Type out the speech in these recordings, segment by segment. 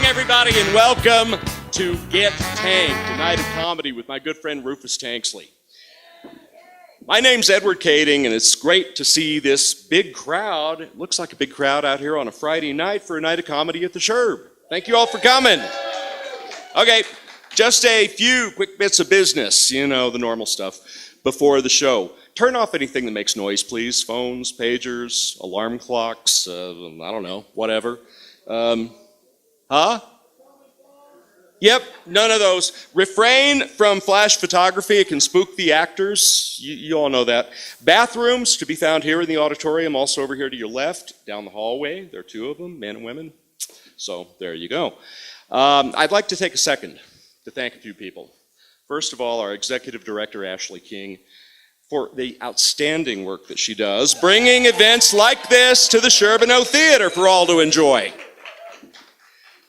Everybody, and welcome to Get Tanked, a night of comedy with my good friend Rufus Tanksley. My name's Edward Kading, and it's great to see this big crowd. It looks like a big crowd out here on a Friday night for a night of comedy at the Sherb. Thank you all for coming. Okay, just a few quick bits of business, you know, the normal stuff, before the show. Turn off anything that makes noise, please. Phones, pagers, alarm clocks, I don't know, whatever. Yep, none of those. Refrain from flash photography. It can spook the actors. You all know that. Bathrooms to be found here in the auditorium, also over here to your left, down the hallway. There are two of them, men and women. So there you go. I'd like to take a second to thank a few people. First of all, our executive director, Ashley King, for the outstanding work that she does, bringing events like this to the Sherbino Theatre for all to enjoy.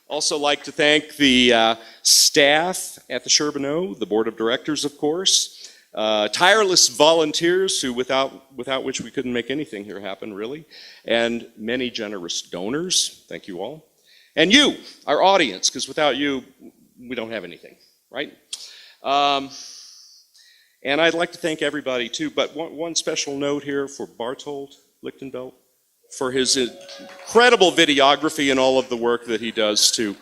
Also like to thank the staff at the Sherbino, the board of directors, of course, tireless volunteers who without which we couldn't make anything here happen, really, and many generous donors. Thank you all. And you, our audience, because without you, we don't have anything, right? And I'd like to thank everybody too, but one special note here for Bartold Lichtenbelt, for his incredible videography and all of the work that he does to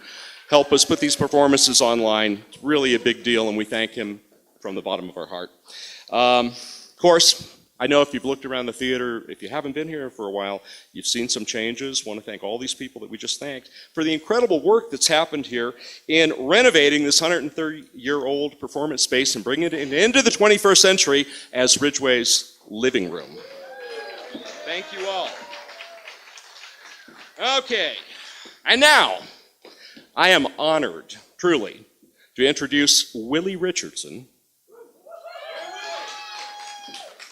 help us put these performances online. It's really a big deal, and we thank him from the bottom of our heart. Of course, I know if you've looked around the theater, if you haven't been here for a while, you've seen some changes. I want to thank all these people that we just thanked for the incredible work that's happened here in renovating this 130-year-old performance space and bringing it into the 21st century as Ridgway's living room. Thank you all. Okay, and now I am honored, truly, to introduce Willie Richardson,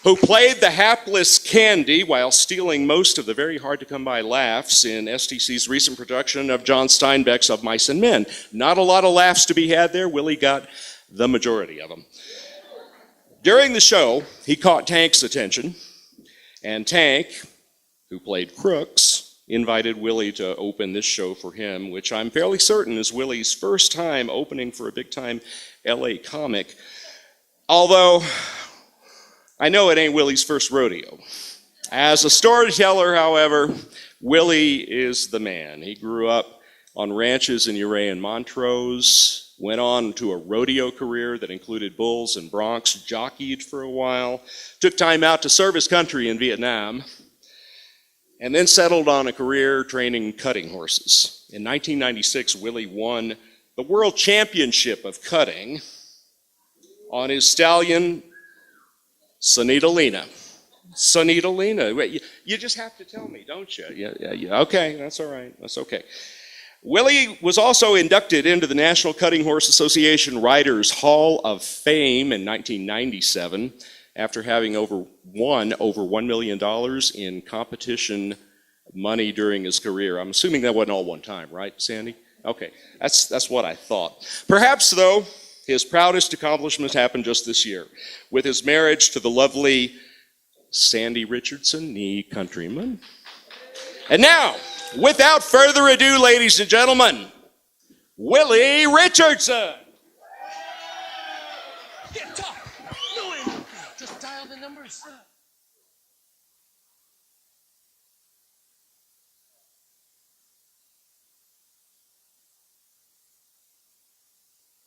who played the hapless Candy while stealing most of the very hard-to-come-by laughs in STC's recent production of John Steinbeck's Of Mice and Men. Not a lot of laughs to be had there. Willie got the majority of them. During the show, he caught Tank's attention, and Tank, who played Crooks, invited Willie to open this show for him, which I'm fairly certain is Willie's first time opening for a big-time LA comic. Although, I know it ain't Willie's first rodeo. As a storyteller, however, Willie is the man. He grew up on ranches in Ouray and Montrose, went on to a rodeo career that included bulls and broncs, jockeyed for a while, took time out to serve his country in Vietnam, and then settled on a career training cutting horses. In 1996, Willie won the World Championship of Cutting on his stallion, Sonita Lena. Sonita Lena. Wait, you just have to tell me, don't you? Yeah. Okay, that's all right. That's okay. Willie was also inducted into the National Cutting Horse Association Riders Hall of Fame in 1997. After having won over $1 million in competition money during his career. I'm assuming that wasn't all one time, right, Sandy? Okay, that's what I thought. Perhaps, though, his proudest accomplishment happened just this year, with his marriage to the lovely Sandy Richardson, nee countryman. And now, without further ado, ladies and gentlemen, Willie Richardson! Get top! Just dial the numbers.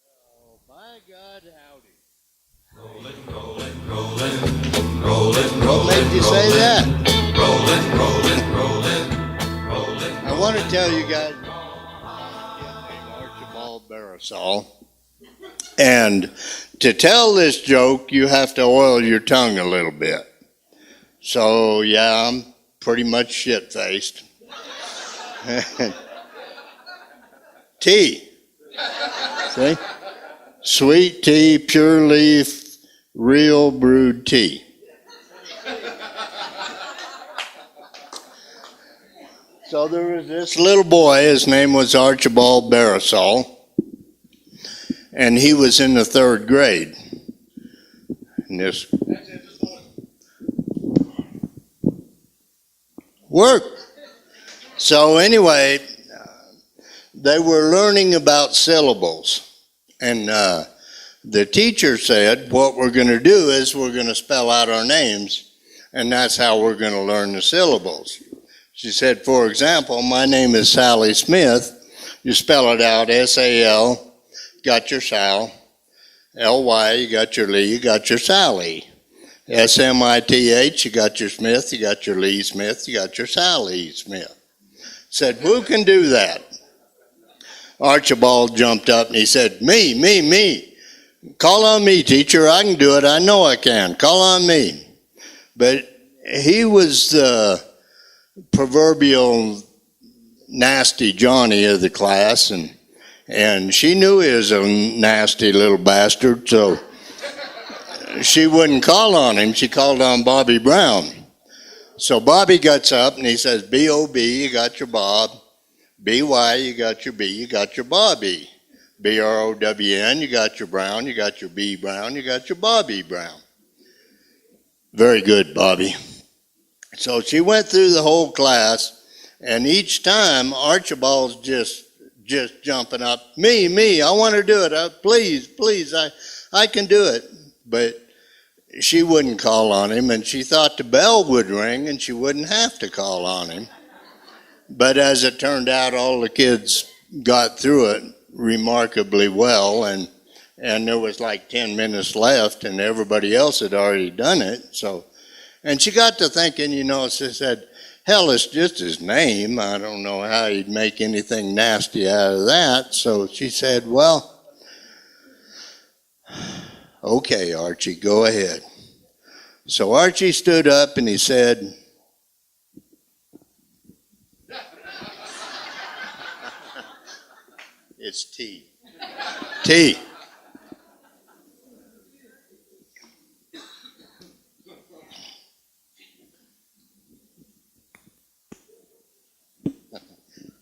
Oh, by God, howdy. Rollin', rollin', rollin', rollin', rollin'. What made you say that? Rollin', rollin', rollin', rollin'. I want to tell you guys about a kid named Archibald Barisal. And to tell this joke, you have to oil your tongue a little bit. So, yeah, I'm pretty much shit-faced. Tea. See? Sweet tea, pure leaf, real brewed tea. So there was this little boy, his name was Archibald Barisal, and he was in the 3rd grade. And this work. So anyway, they were learning about syllables. And the teacher said, what we're going to do is we're going to spell out our names, and that's how we're going to learn the syllables. She said, for example, my name is Sally Smith. You spell it out, S-A-L, got your Sal. L-Y, you got your Lee, you got your Sally. S-M-I-T-H, you got your Smith, you got your Lee Smith, you got your Sally Smith. Said, who can do that? Archibald jumped up and he said, me. Call on me, teacher, I can do it, I know I can. Call on me. But he was the proverbial nasty Johnny of the class, and she knew he was a nasty little bastard, so she wouldn't call on him. She called on Bobby Brown. So Bobby gets up and he says, B-O-B, you got your Bob. B-Y, you got your B, you got your Bobby. B-R-O-W-N, you got your Brown, you got your B Brown, you got your Bobby Brown. Very good, Bobby. So she went through the whole class, and each time Archibald's just jumping up, me, I want to do it, please, I can do it. But she wouldn't call on him, and she thought the bell would ring and she wouldn't have to call on him. But as it turned out, all the kids got through it remarkably well, and there was like 10 minutes left, and everybody else had already done it. So, and she got to thinking, she said, hell, it's just his name. I don't know how he'd make anything nasty out of that. So she said, well, okay, Archie, go ahead. So Archie stood up and he said, it's T. T.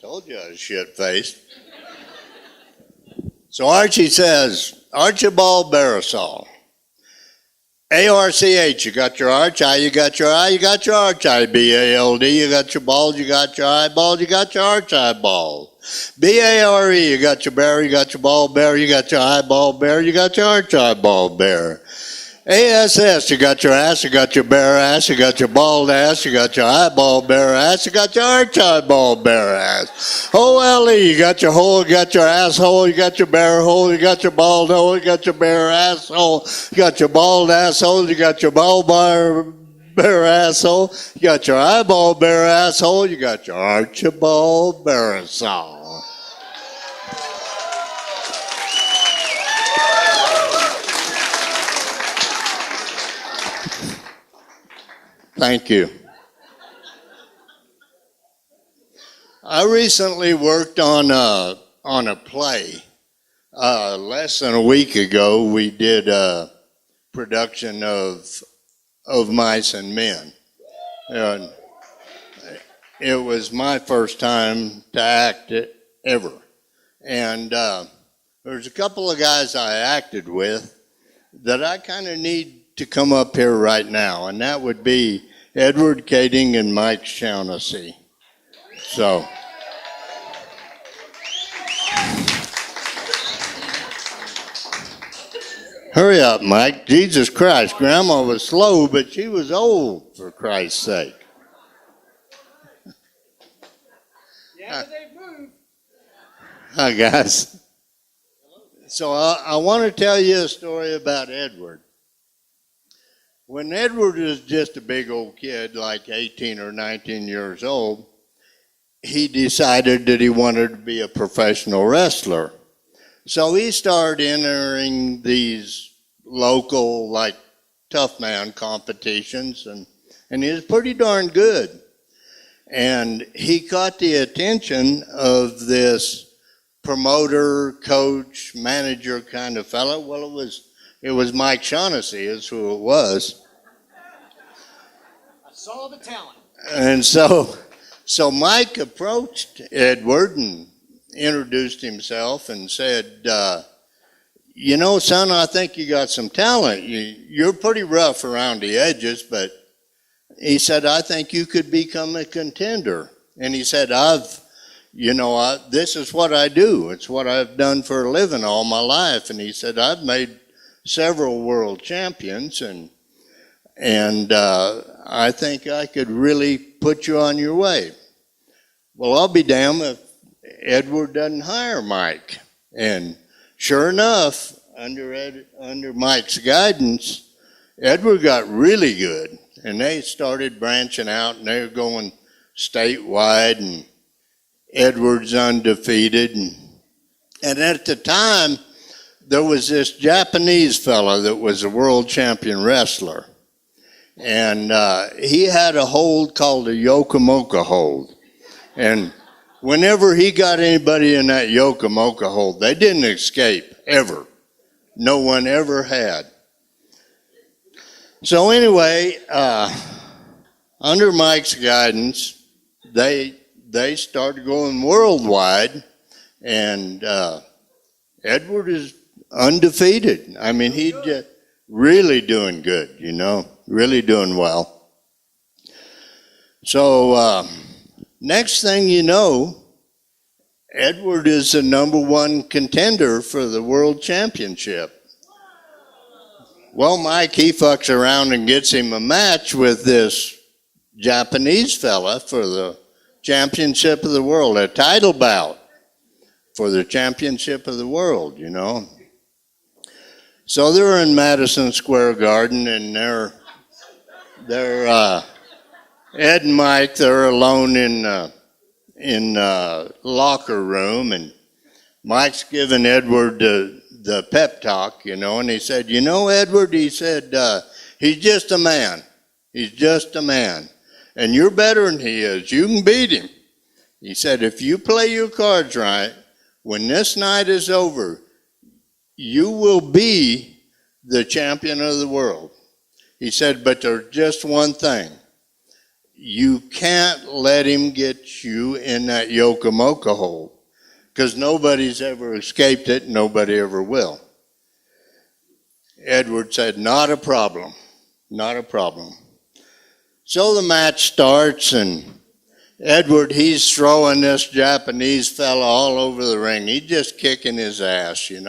Told you I was shit-faced. So Archie says, Archibald Barisal. A-R-C-H, you got your arch, I, you got your I, you got your arch, I-B-A-L-D, you got your bald, you got your eyeball, you got your arch eyeball. B-A-R-E, you got your bear, you got your ball bear, you got your eyeball bear, you got your arch eyeball bear. A-S-S, you got your ass, you got your bare ass, you got your bald ass, you got your eyeball bare ass, you got your arch eyeball bare ass. O-L-E, you got your hole, you got your asshole, you got your bare hole, you got your bald hole, you got your bare asshole, you got your bald asshole, you got your bald bare asshole, you got your eyeball bare asshole, you got your Archibald Barisal. Thank you. I recently worked on a play. Less than a week ago, we did a production of Mice and Men. And it was my first time to act it ever. And there's a couple of guys I acted with that I kind of need to come up here right now, and that would be Edward Kading and Mike Shaughnessy. So, hurry up, Mike. Jesus Christ, Grandma was slow, but she was old, for Christ's sake. Yeah, but they've moved. Hi, guys. So I want to tell you a story about Edward. When Edward was just a big old kid, like 18 or 19 years old, he decided that he wanted to be a professional wrestler. So he started entering these local, like, tough man competitions, and he was pretty darn good. And he caught the attention of this promoter, coach, manager kind of fellow. Well, it was Mike Shaughnessy is who it was. I saw the talent. And so Mike approached Edward and introduced himself and said, son, I think you got some talent. You're pretty rough around the edges, but he said, I think you could become a contender. And he said, I've this is what I do. It's what I've done for a living all my life. And he said, I've made several world champions, and I think I could really put you on your way. Well, I'll be damned if Edward doesn't hire Mike. And sure enough, under Mike's guidance, Edward got really good. And they started branching out, and they were going statewide, and Edward's undefeated. And at the time, there was this Japanese fella that was a world champion wrestler. And he had a hold called the Yokomoka hold. And whenever he got anybody in that Yokomoka hold, they didn't escape, ever. No one ever had. So anyway, under Mike's guidance, they started going worldwide, and Edward is undefeated. I mean, he's just really doing good, really doing well. So next thing you know, Edward is the #1 contender for the world championship. Well, Mike, he fucks around and gets him a match with this Japanese fella for the championship of the world, a title bout for the championship of the world, So they're in Madison Square Garden, and they're Ed and Mike, they're alone in locker room, and Mike's giving Edward the pep talk, and he said, Edward, he said, he's just a man. He's just a man. And you're better than he is. You can beat him. He said, if you play your cards right, when this night is over, you will be the champion of the world. He said, but there's just one thing. You can't let him get you in that Yokomoka hole, because nobody's ever escaped it, nobody ever will. Edward said, not a problem, not a problem. So the match starts, and Edward, he's throwing this Japanese fella all over the ring. He's just kicking his ass, and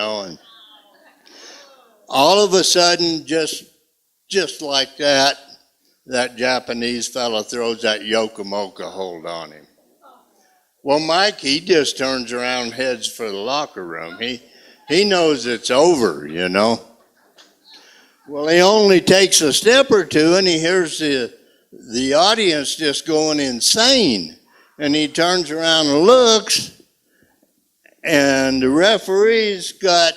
all of a sudden, just like that Japanese fella throws that Yokomoka hold on him. Well, Mike, he just turns around and heads for the locker room. He knows it's over, Well, he only takes a step or two, and he hears the audience just going insane. And he turns around and looks, and the referee's got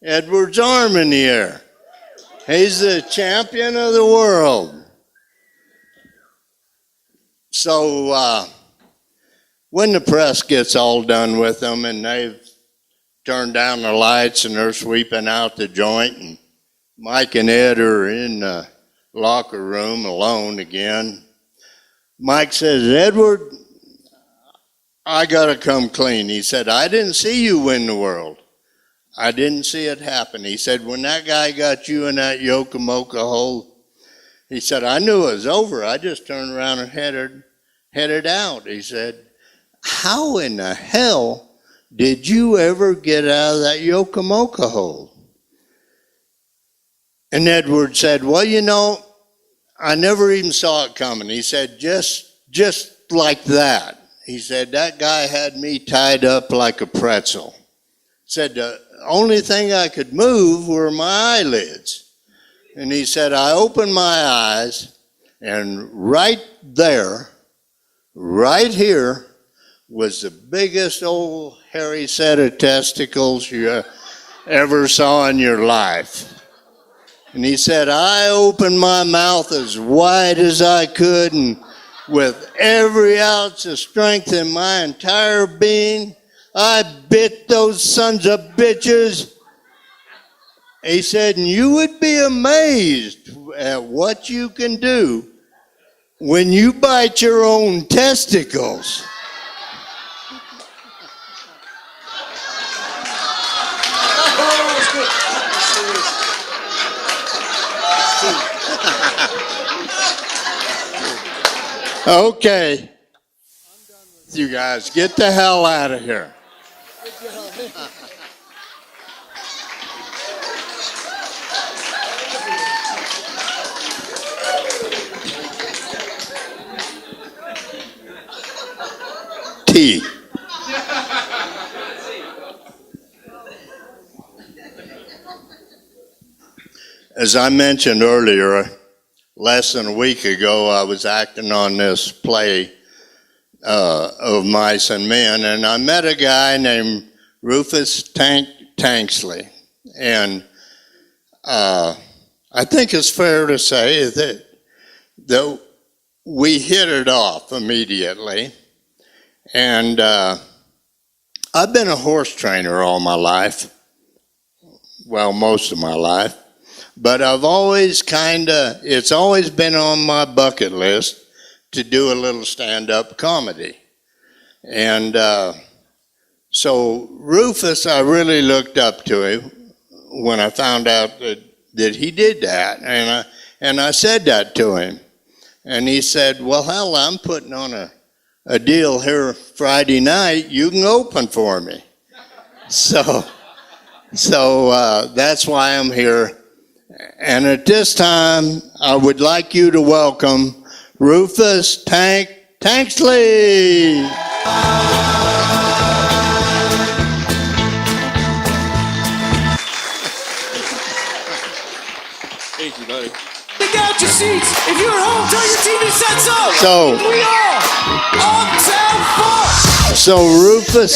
Edward's arm in the air. He's the champion of the world. So when the press gets all done with them, and they've turned down the lights and they're sweeping out the joint, and Mike and Ed are in the locker room alone again, Mike says, Edward, I got to come clean. He said, I didn't see you win the world. I didn't see it happen. He said, when that guy got you in that Yokomoka hole, he said, I knew it was over. I just turned around and headed out. He said, how in the hell did you ever get out of that Yokomoka hole? And Edward said, well, I never even saw it coming. He said, just like that. He said, that guy had me tied up like a pretzel. Said, the only thing I could move were my eyelids. And he said, I opened my eyes, and right there, right here, was the biggest old hairy set of testicles you ever saw in your life. And he said, I opened my mouth as wide as I could, and with every ounce of strength in my entire being, I bit those sons of bitches. He said, and you would be amazed at what you can do when you bite your own testicles. Okay. You guys, get the hell out of here. Tea. As I mentioned earlier, less than a week ago, I was acting on this play of Mice and Men, and I met a guy named Rufus Tanksley. And I think it's fair to say that we hit it off immediately. And I've been a horse trainer all my life, well, most of my life. But I've always it's always been on my bucket list to do a little stand-up comedy. And so Rufus, I really looked up to him when I found out that he did that. And I said that to him. And he said, well, hell, I'm putting on a deal here Friday night. You can open for me. So that's why I'm here. And at this time, I would like you to welcome Rufus Tanksley. Thank you, buddy. Take out your seats. If you're at home, turn your TV sets up. So, We are Uptown Funk. so Rufus,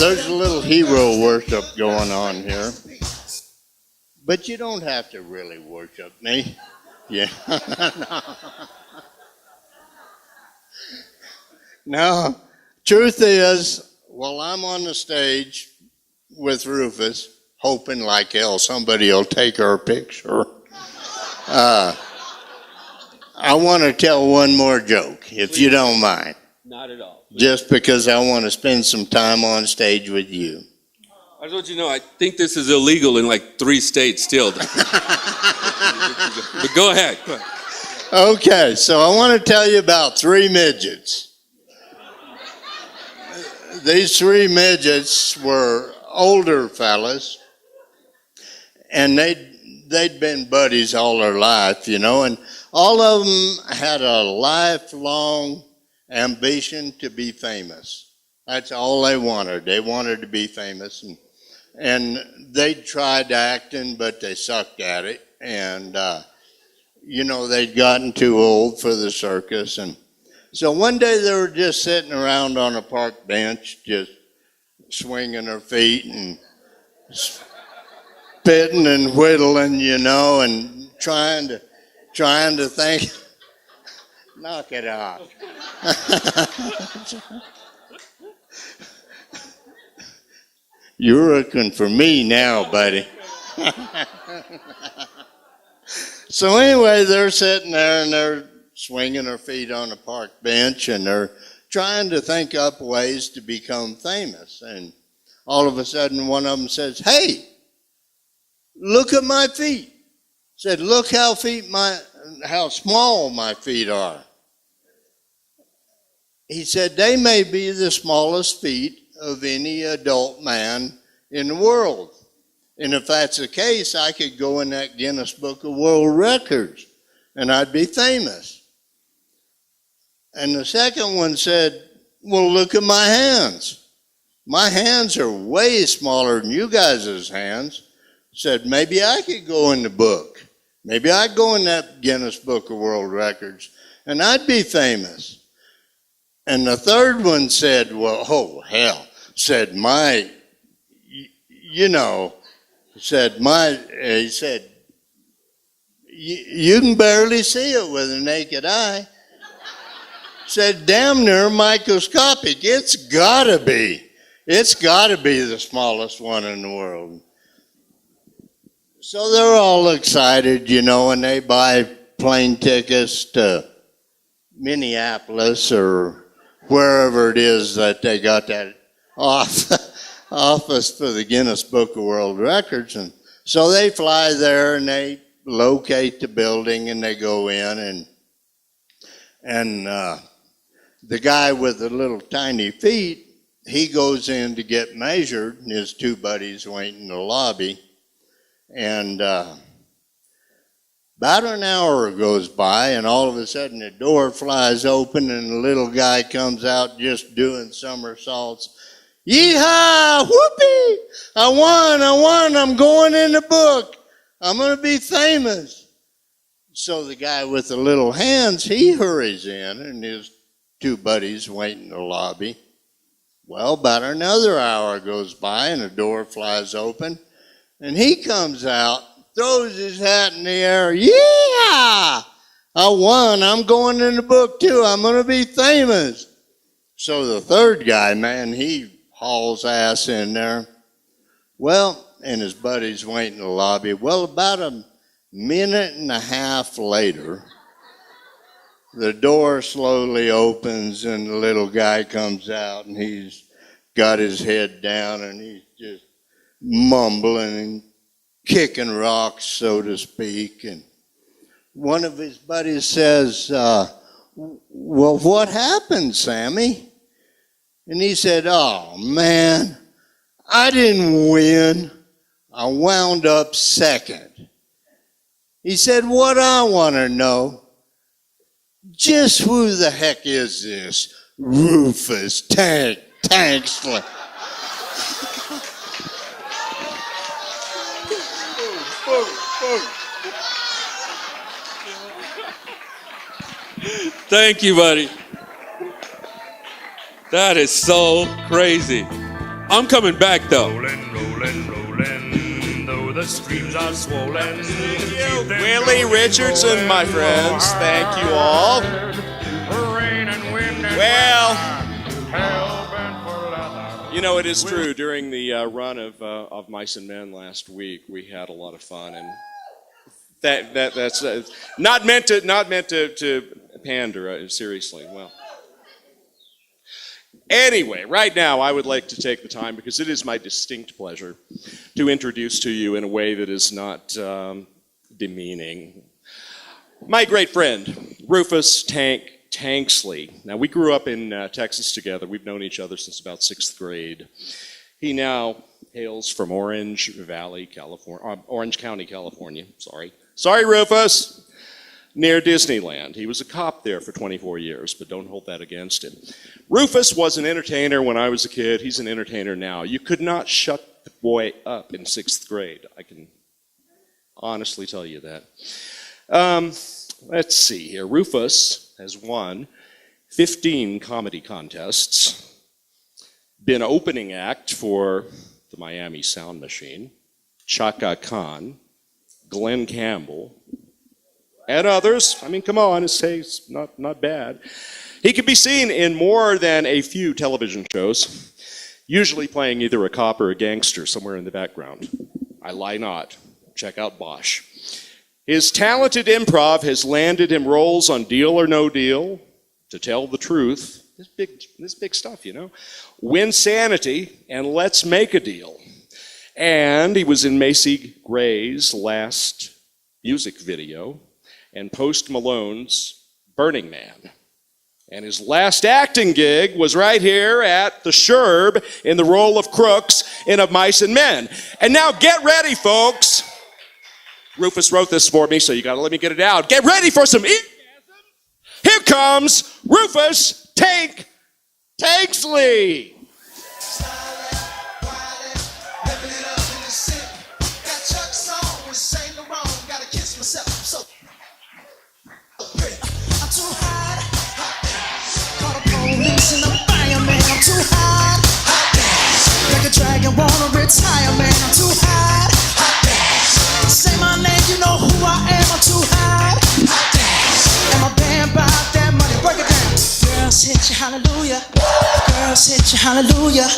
there's a little hero worship going on here. But you don't have to really worship me. Yeah. No, truth is, while I'm on the stage with Rufus, hoping like hell somebody will take our picture, I want to tell one more joke, if you don't mind. Not at all. Just because I want to spend some time on stage with you. I just want you to know, I think this is illegal in like 3 states still. But go ahead. Okay, so I want to tell you about 3 midgets. These 3 midgets were older fellas, and they'd been buddies all their life, you know, and all of them had a lifelong ambition to be famous. That's all they wanted. They wanted to be famous, and they tried acting, but they sucked at it. And you know, they'd gotten too old for the circus. And so one day they were just sitting around on a park bench, just swinging their feet and spitting and whittling, you know, and trying to think. Knock it off. You're looking for me now, buddy. So anyway, they're sitting there and they're swinging their feet on a park bench and they're trying to think up ways to become famous. And all of a sudden one of them says, hey, look at my feet. Said, look how small my feet are. He said, they may be the smallest feet of any adult man in the world. And if that's the case, I could go in that Guinness Book of World Records and I'd be famous. And the second one said, well, look at my hands. My hands are way smaller than you guys' hands. Said, maybe I could go in the book. Maybe I'd go in that Guinness Book of World Records and I'd be famous. And the third one said, well, oh, hell, said, he said, you can barely see it with a naked eye. Said, damn near microscopic. It's gotta be the smallest one in the world. So they're all excited, you know, and they buy plane tickets to Minneapolis or wherever it is that they got that office for the Guinness Book of World Records. And so they fly there and they locate the building and they go in And the guy with the little tiny feet, he goes in to get measured, and his two buddies wait in the lobby. And about an hour goes by, and all of a sudden the door flies open, and the little guy comes out just doing somersaults. Yeehaw! Whoopee! I won! I'm going in the book. I'm going to be famous. So the guy with the little hands, he hurries in, and his two buddies wait in the lobby. Well, about another hour goes by, and the door flies open, and he comes out, throws his hat in the air. Yeah! I won. I'm going in the book, too. I'm going to be famous. So the third guy, man, he hauls ass in there. Well, and his buddies wait in the lobby. Well, about a minute and a half later, the door slowly opens and the little guy comes out, and he's got his head down and he's just mumbling and kicking rocks, so to speak. And one of his buddies says, well, what happened, Sammy? And he said, oh, man, I didn't win. I wound up second. He said, what I want to know, just who the heck is this Rufus Tanksley? Thank you, buddy. That is so crazy. I'm coming back, though. Rolling, though the streams are swollen. Willie Richardson, my friends. Thank you all. Well, you know, it is true. During the run of Mice and Men last week, we had a lot of fun, and that's not meant to pander. Seriously, well. Anyway, right now I would like to take the time, because it is my distinct pleasure to introduce to you in a way that is not demeaning my great friend, Rufus Tanksley. Now, we grew up in Texas together. We've known each other since about 6th grade. He now hails from Orange County, California. Sorry, Rufus. Near Disneyland. He was a cop there for 24 years, but don't hold that against him. Rufus was an entertainer when I was a kid. He's an entertainer now. You could not shut the boy up in 6th grade. I can honestly tell you that. Let's see here. Rufus has won 15 comedy contests, been opening act for the Miami Sound Machine, Chaka Khan, Glenn Campbell, and others. I mean, come on, it's not bad. He can be seen in more than a few television shows, usually playing either a cop or a gangster somewhere in the background. I lie not. Check out Bosch. His talented improv has landed him roles on Deal or No Deal, To Tell the Truth, this big stuff, you know, Winsanity, and Let's Make a Deal. And he was in Macy Gray's last music video, and Post Malone's Burning Man. And his last acting gig was right here at the Sherb in the role of Crooks in Of Mice and Men. And now get ready, folks. Rufus wrote this for me, so you gotta let me get it out. Get ready for some orgasm. Here comes Rufus Tanksley. Dragon wanna retire, man. I'm too hot. Say my name, you know who I am. I'm too hot. And my band bought that money. Break it down. Girls hit you, hallelujah. Girls hit you, hallelujah.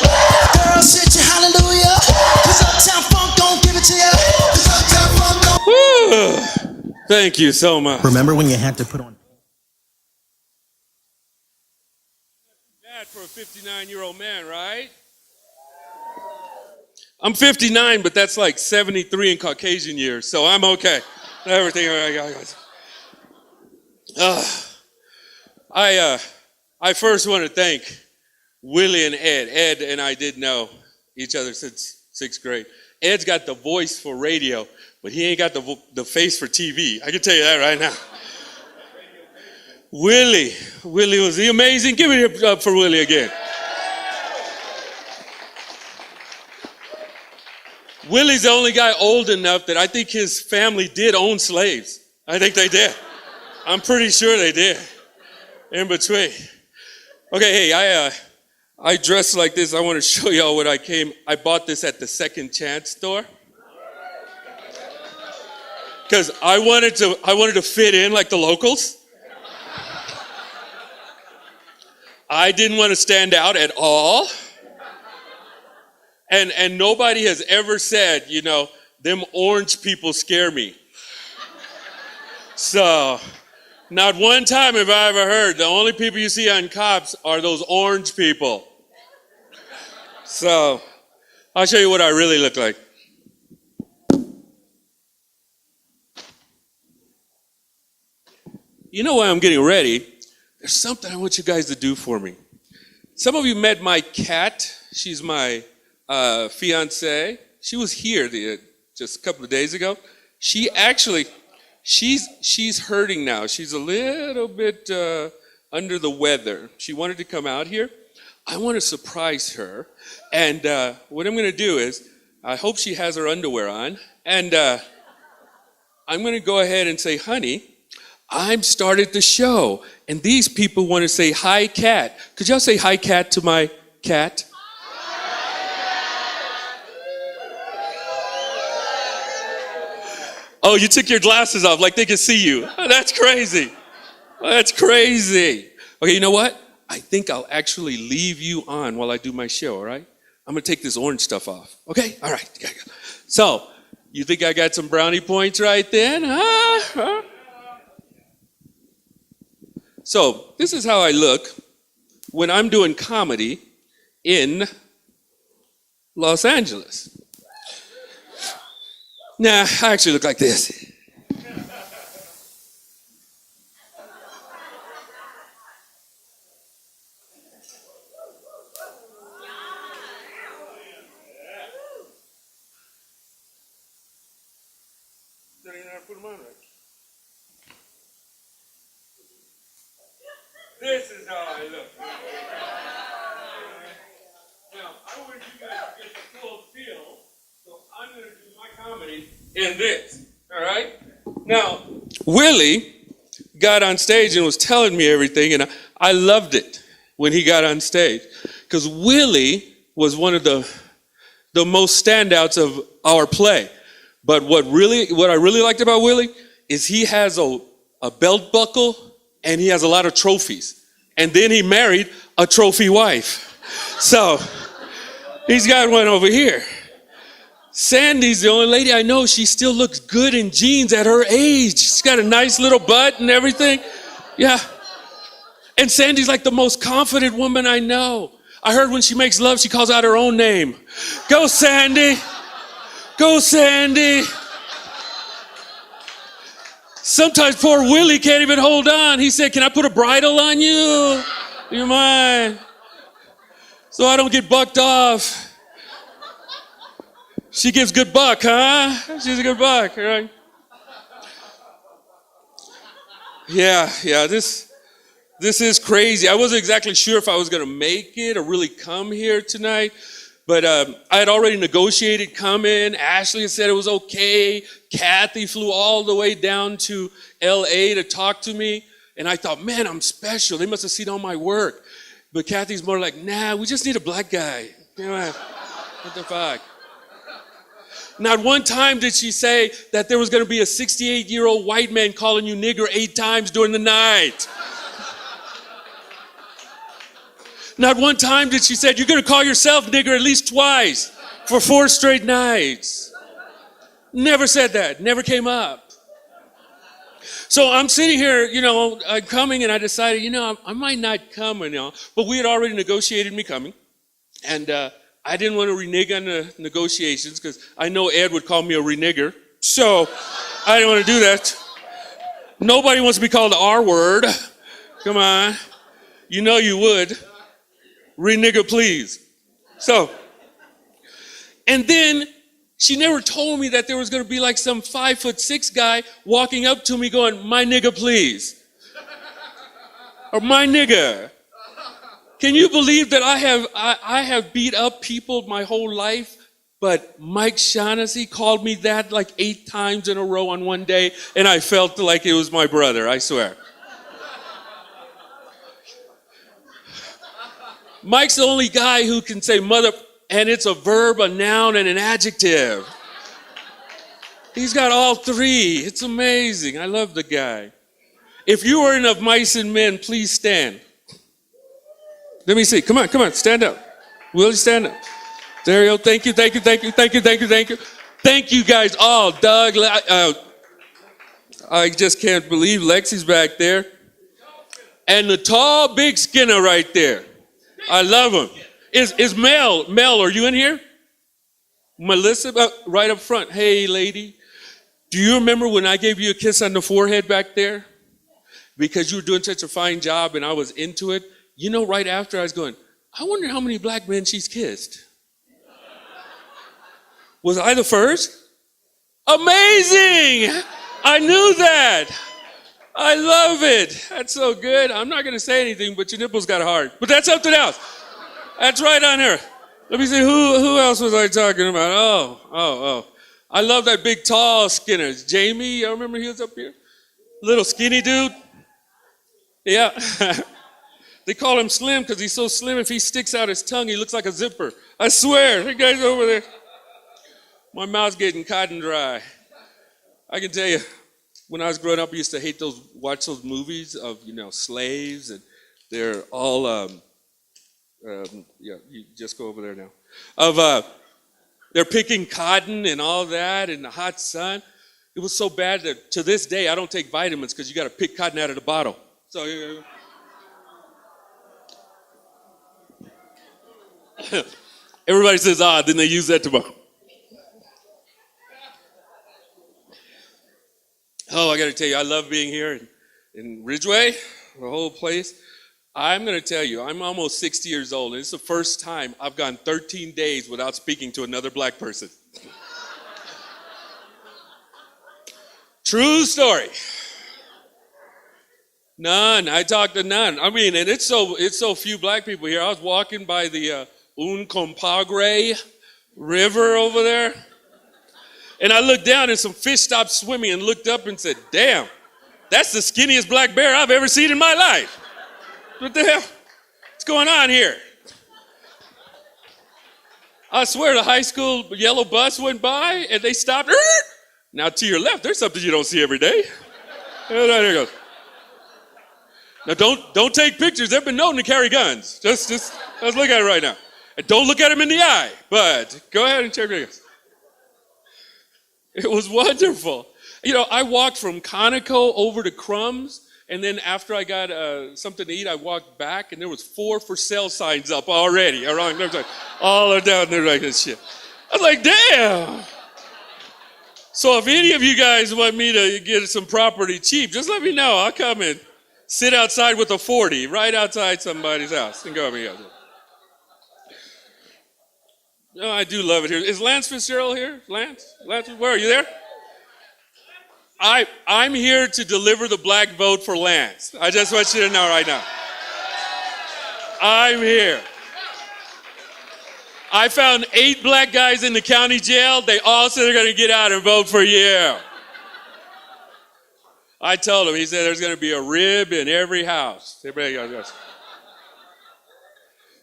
Girls hit you, hallelujah. 'Cause Uptown Funk don't give it to you. 'Cause Uptown Funk don't. Thank you so much. Remember when you had to put on? Bad for a 59-year-old man, right? I'm 59, but that's like 73 in Caucasian years, so I'm okay. Everything. I first want to thank Willie and Ed. Ed and I did know each other since 6th grade. Ed's got the voice for radio, but he ain't got the face for TV. I can tell you that right now. Willie was he amazing? Give it up for Willie again. Willie's the only guy old enough that I think his family did own slaves. I think they did. I'm pretty sure they did. In between. Okay, hey, I dress like this. I want to show y'all what I bought this at the Second Chance store. Because I wanted to fit in like the locals. I didn't want to stand out at all. And nobody has ever said, you know, them orange people scare me. So, not one time have I ever heard the only people you see on cops are those orange people. So, I'll show you what I really look like. You know why I'm getting ready? There's something I want you guys to do for me. Some of you met my cat. She's my fiance. She was here just a couple of days ago. She actually, she's hurting now. She's a little bit under the weather. She wanted to come out here. I want to surprise her. And what I'm going to do is, I hope she has her underwear on. And I'm going to go ahead and say, honey, I'm started the show. And these people want to say, hi, cat. Could y'all say hi, cat to my cat? Oh, you took your glasses off like they can see you. Oh, that's crazy. That's crazy. Okay, you know what? I think I'll actually leave you on while I do my show, all right? I'm going to take this orange stuff off. Okay? All right. So, you think I got some brownie points right then? Huh? So, this is how I look when I'm doing comedy in Los Angeles. Nah, I actually look like this. This is how I look. Now, I want you guys to get the full feel, so I'm going to do my comedy in this, all right? Now, Willie got on stage and was telling me everything, and I loved it when he got on stage, because Willie was one of the most standouts of our play. But what I really liked about Willie is he has a belt buckle and he has a lot of trophies. And then he married a trophy wife. So he's got one over here. Sandy's the only lady I know, she still looks good in jeans at her age. She's got a nice little butt and everything. Yeah. And Sandy's like the most confident woman I know. I heard when she makes love, she calls out her own name. Go, Sandy. Go, Sandy. Sometimes poor Willie can't even hold on. He said, can I put a bridle on you? Do you mind? So I don't get bucked off. She gives good buck, huh? She's a good buck, right? Yeah, this is crazy. I wasn't exactly sure if I was going to make it or really come here tonight. But I had already negotiated coming. Ashley had said it was okay. Kathy flew all the way down to L.A. to talk to me. And I thought, man, I'm special. They must have seen all my work. But Kathy's more like, nah, we just need a black guy. You know, what the fuck? Not one time did she say that there was going to be a 68-year-old white man calling you nigger 8 times during the night. Not one time did she say, you're going to call yourself nigger at least twice for 4 straight nights. Never said that. Never came up. So I'm sitting here, I'm coming, and I decided, I might not come, but we had already negotiated me coming. And I didn't want to renege on the negotiations because I know Ed would call me a renigger. So I didn't want to do that. Nobody wants to be called the R word. Come on. You know you would. Re-nigga, please. So, and then she never told me that there was going to be like some 5'6" guy walking up to me going, my nigga, please. Or my nigga. Can you believe that I have beat up people my whole life, but Mike Shaughnessy called me that like 8 times in a row on one day, and I felt like it was my brother, I swear. Mike's the only guy who can say mother, and it's a verb, a noun, and an adjective. He's got all 3. It's amazing. I love the guy. If you are enough mice and men, please stand. Let me see. Come on, stand up. Willie, stand up. There you go. Thank you. Thank you guys all. Doug, I just can't believe Lexi's back there. And the tall, big Skinner right there. I love him. Is Mel, are you in here? Melissa, right up front. Hey, lady. Do you remember when I gave you a kiss on the forehead back there? Because you were doing such a fine job and I was into it. You know, right after I was going, I wonder how many black men she's kissed. Was I the first? Amazing! I knew that. I love it. That's so good. I'm not going to say anything, but your nipples got hard. But that's something else. That's right on her. Let me see, who else was I talking about? Oh. I love that big, tall Skinner. Jamie, I remember he was up here. Little skinny dude. Yeah. They call him Slim because he's so slim. If he sticks out his tongue, he looks like a zipper. I swear. The guy's over there. My mouth's getting cotton dry. I can tell you, when I was growing up, I used to watch those movies of, slaves, and they're all, you just go over there now. They're picking cotton and all that in the hot sun. It was so bad that to this day, I don't take vitamins because you got to pick cotton out of the bottle. So, everybody says, then they use that tomorrow. Oh, I got to tell you, I love being here in Ridgway, the whole place. I'm going to tell you, I'm almost 60 years old, and it's the first time I've gone 13 days without speaking to another black person. True story. None. I talked to none. I mean, and it's so few black people here. I was walking by the Uncompahgre River over there, and I looked down and some fish stopped swimming and looked up and said, damn, that's the skinniest black bear I've ever seen in my life. What the hell? What's going on here? I swear the high school yellow bus went by and they stopped. Now to your left, there's something you don't see every day. There it goes. Now don't take pictures. They've been known to carry guns. Just let's look at it right now. And don't look at them in the eye, but go ahead and check it out. It was wonderful. I walked from Conoco over to Crumbs, and then after I got something to eat, I walked back, and there was 4 for sale signs up already. All down there like this shit. I was like, damn. So if any of you guys want me to get some property cheap, just let me know. I'll come and sit outside with a 40 right outside somebody's house and go me out there. No, I do love it here. Is Lance Fitzgerald here? Lance, where are you there? I'm here to deliver the black vote for Lance. I just want you to know right now. I'm here. I found 8 black guys in the county jail. They all said they're going to get out and vote for you. I told him, he said there's going to be a rib in every house. Everybody goes.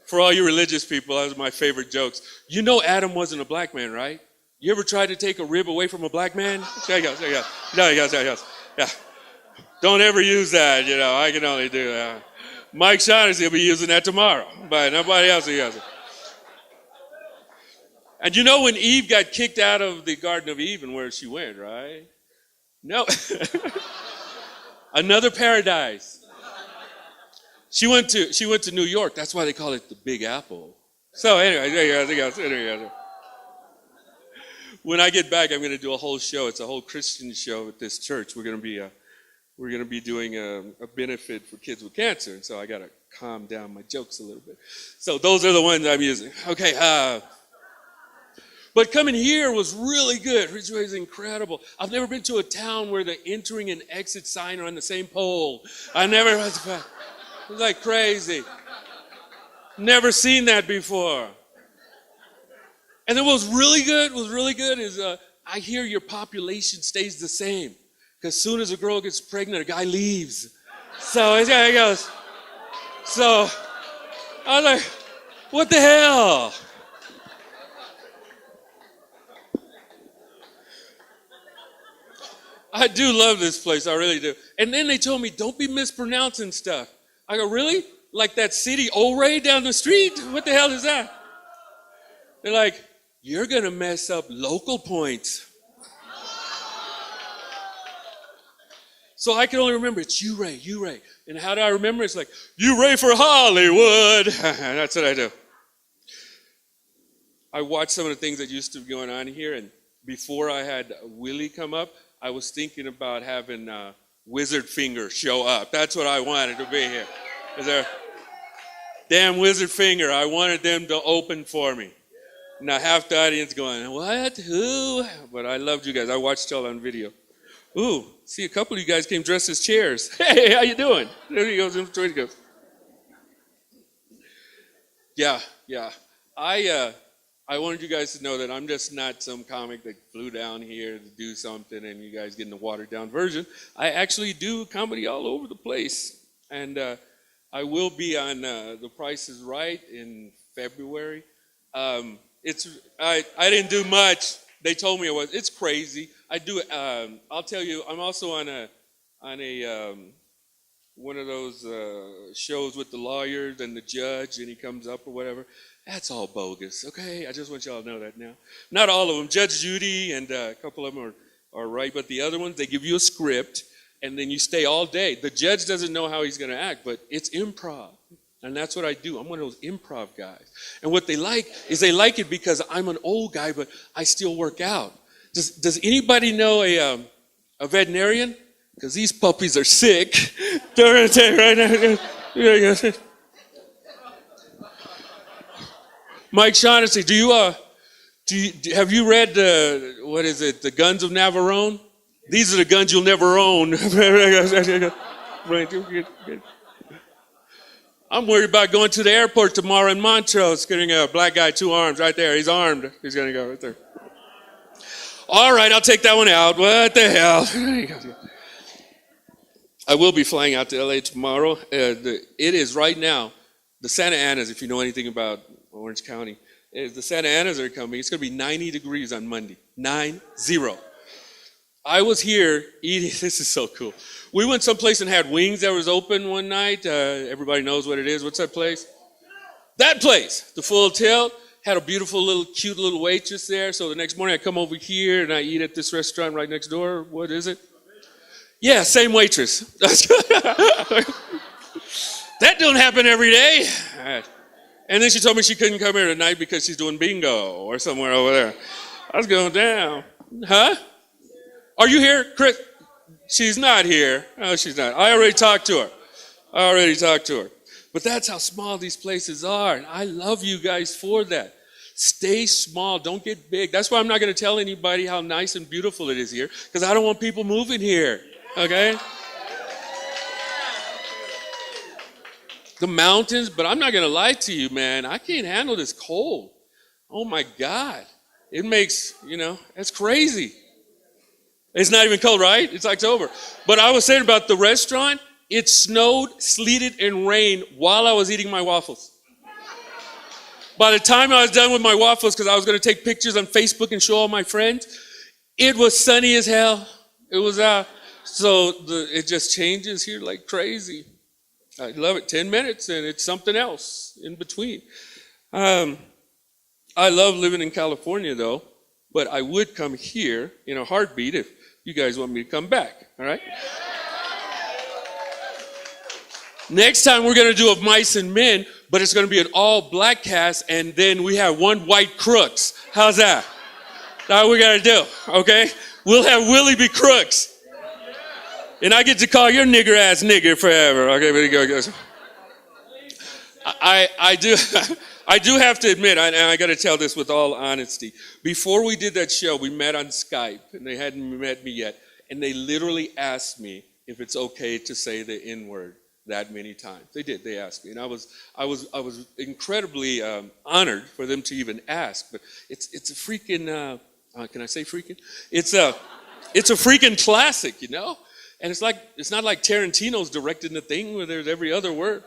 For all you religious people, that was my favorite jokes. You know Adam wasn't a black man, right? You ever tried to take a rib away from a black man? There he goes. No, he goes. Yeah. Don't ever use that, I can only do that. Mike Shaughnessy will be using that tomorrow, but nobody else will use it. And when Eve got kicked out of the Garden of Eden, where she went, right? No. Another paradise. She went to New York. That's why they call it the Big Apple. So anyway, there you go. When I get back, I'm going to do a whole show. It's a whole Christian show at this church. We're going we're going to be doing a benefit for kids with cancer. And so I got to calm down my jokes a little bit. So those are the ones I'm using. Okay. But coming here was really good. Ridgway is incredible. I've never been to a town where the entering and exit sign are on the same pole. It was like crazy. Never seen that before. And then what was really good is I hear your population stays the same. Because as soon as a girl gets pregnant, a guy leaves. So it goes. So I was like, what the hell? I do love this place, I really do. And then they told me, don't be mispronouncing stuff. I go, really? Like that city O'Ray down the street? What the hell is that? They're like, you're going to mess up local points. So I can only remember it's you Ray. And how do I remember? It's like, you Ray for Hollywood. That's what I do. I watched some of the things that used to be going on here, and before I had Willie come up, I was thinking about having Wizard Finger show up. That's what I wanted to be here. Is there damn Wizard Finger? I wanted them to open for me. Now half the audience going, what? Who? But I loved you guys. I watched y'all on video. Ooh, see, a couple of you guys came dressed as chairs. Hey, how you doing? There he goes. There he goes. Yeah. I wanted you guys to know that I'm just not some comic that flew down here to do something and you guys getting a watered down version. I actually do comedy all over the place. And I will be on The Price is Right in February. I didn't do much. They told me it was. It's crazy. I do. I'll tell you. I'm also on a one of those shows with the lawyers and the judge, and he comes up or whatever. That's all bogus. Okay, I just want y'all to know that now. Not all of them. Judge Judy and a couple of them are right, but the other ones, they give you a script, and then you stay all day. The judge doesn't know how he's going to act, but it's improv. And that's what I do. I'm one of those improv guys. And what they like is they like it because I'm an old guy, but I still work out. Does anybody know a veterinarian? Because these puppies are sick. They're going to tell you right now. Mike Shaughnessy, have you read what is it? The Guns of Navarone? These are the guns you'll never own. I'm worried about going to the airport tomorrow in Montrose, getting a black guy, 2 arms, right there. He's armed. He's going to go right there. All right, I'll take that one out. What the hell? I will be flying out to L.A. tomorrow. It is right now, the Santa Anas, if you know anything about Orange County, the Santa Anas are coming. It's going to be 90 degrees on Monday. 90. I was here eating. This is so cool. We went someplace and had wings that was open one night. Everybody knows what it is. What's that place? That place, the Full Tilt, had a beautiful little, cute little waitress there. So the next morning I come over here and I eat at this restaurant right next door. What is it? Yeah, same waitress. That don't happen every day. All right. And then she told me she couldn't come here tonight because she's doing bingo or somewhere over there. I was going down. Huh? Are you here, Chris? She's not here. Oh, she's not. I already talked to her. But that's how small these places are. And I love you guys for that. Stay small. Don't get big. That's why I'm not going to tell anybody how nice and beautiful it is here, because I don't want people moving here. Okay? The mountains, but I'm not going to lie to you, man. I can't handle this cold. Oh, my God. It makes, it's crazy. It's not even cold, right? It's October. But I was saying about the restaurant, it snowed, sleeted, and rained while I was eating my waffles. By the time I was done with my waffles, because I was going to take pictures on Facebook and show all my friends, it was sunny as hell. It was so it just changes here like crazy. I love it. 10 minutes and it's something else in between. I love living in California though, but I would come here in a heartbeat if you guys want me to come back. All right? Next time we're going to do of Mice and Men, but it's going to be an all black cast, and then we have one white Crooks. How's that? That's what we got to do, okay? We'll have Willie be Crooks. And I get to call your nigger ass nigger forever. Okay, there you go. I do have to admit, and I got to tell this with all honesty. Before we did that show, we met on Skype, and they hadn't met me yet, and they literally asked me if it's okay to say the N-word that many times. They did. They asked me, and I was incredibly honored for them to even ask. But it's a freaking. Can I say freaking? It's a freaking classic, you know. And it's not like Tarantino's directing the thing where there's every other word.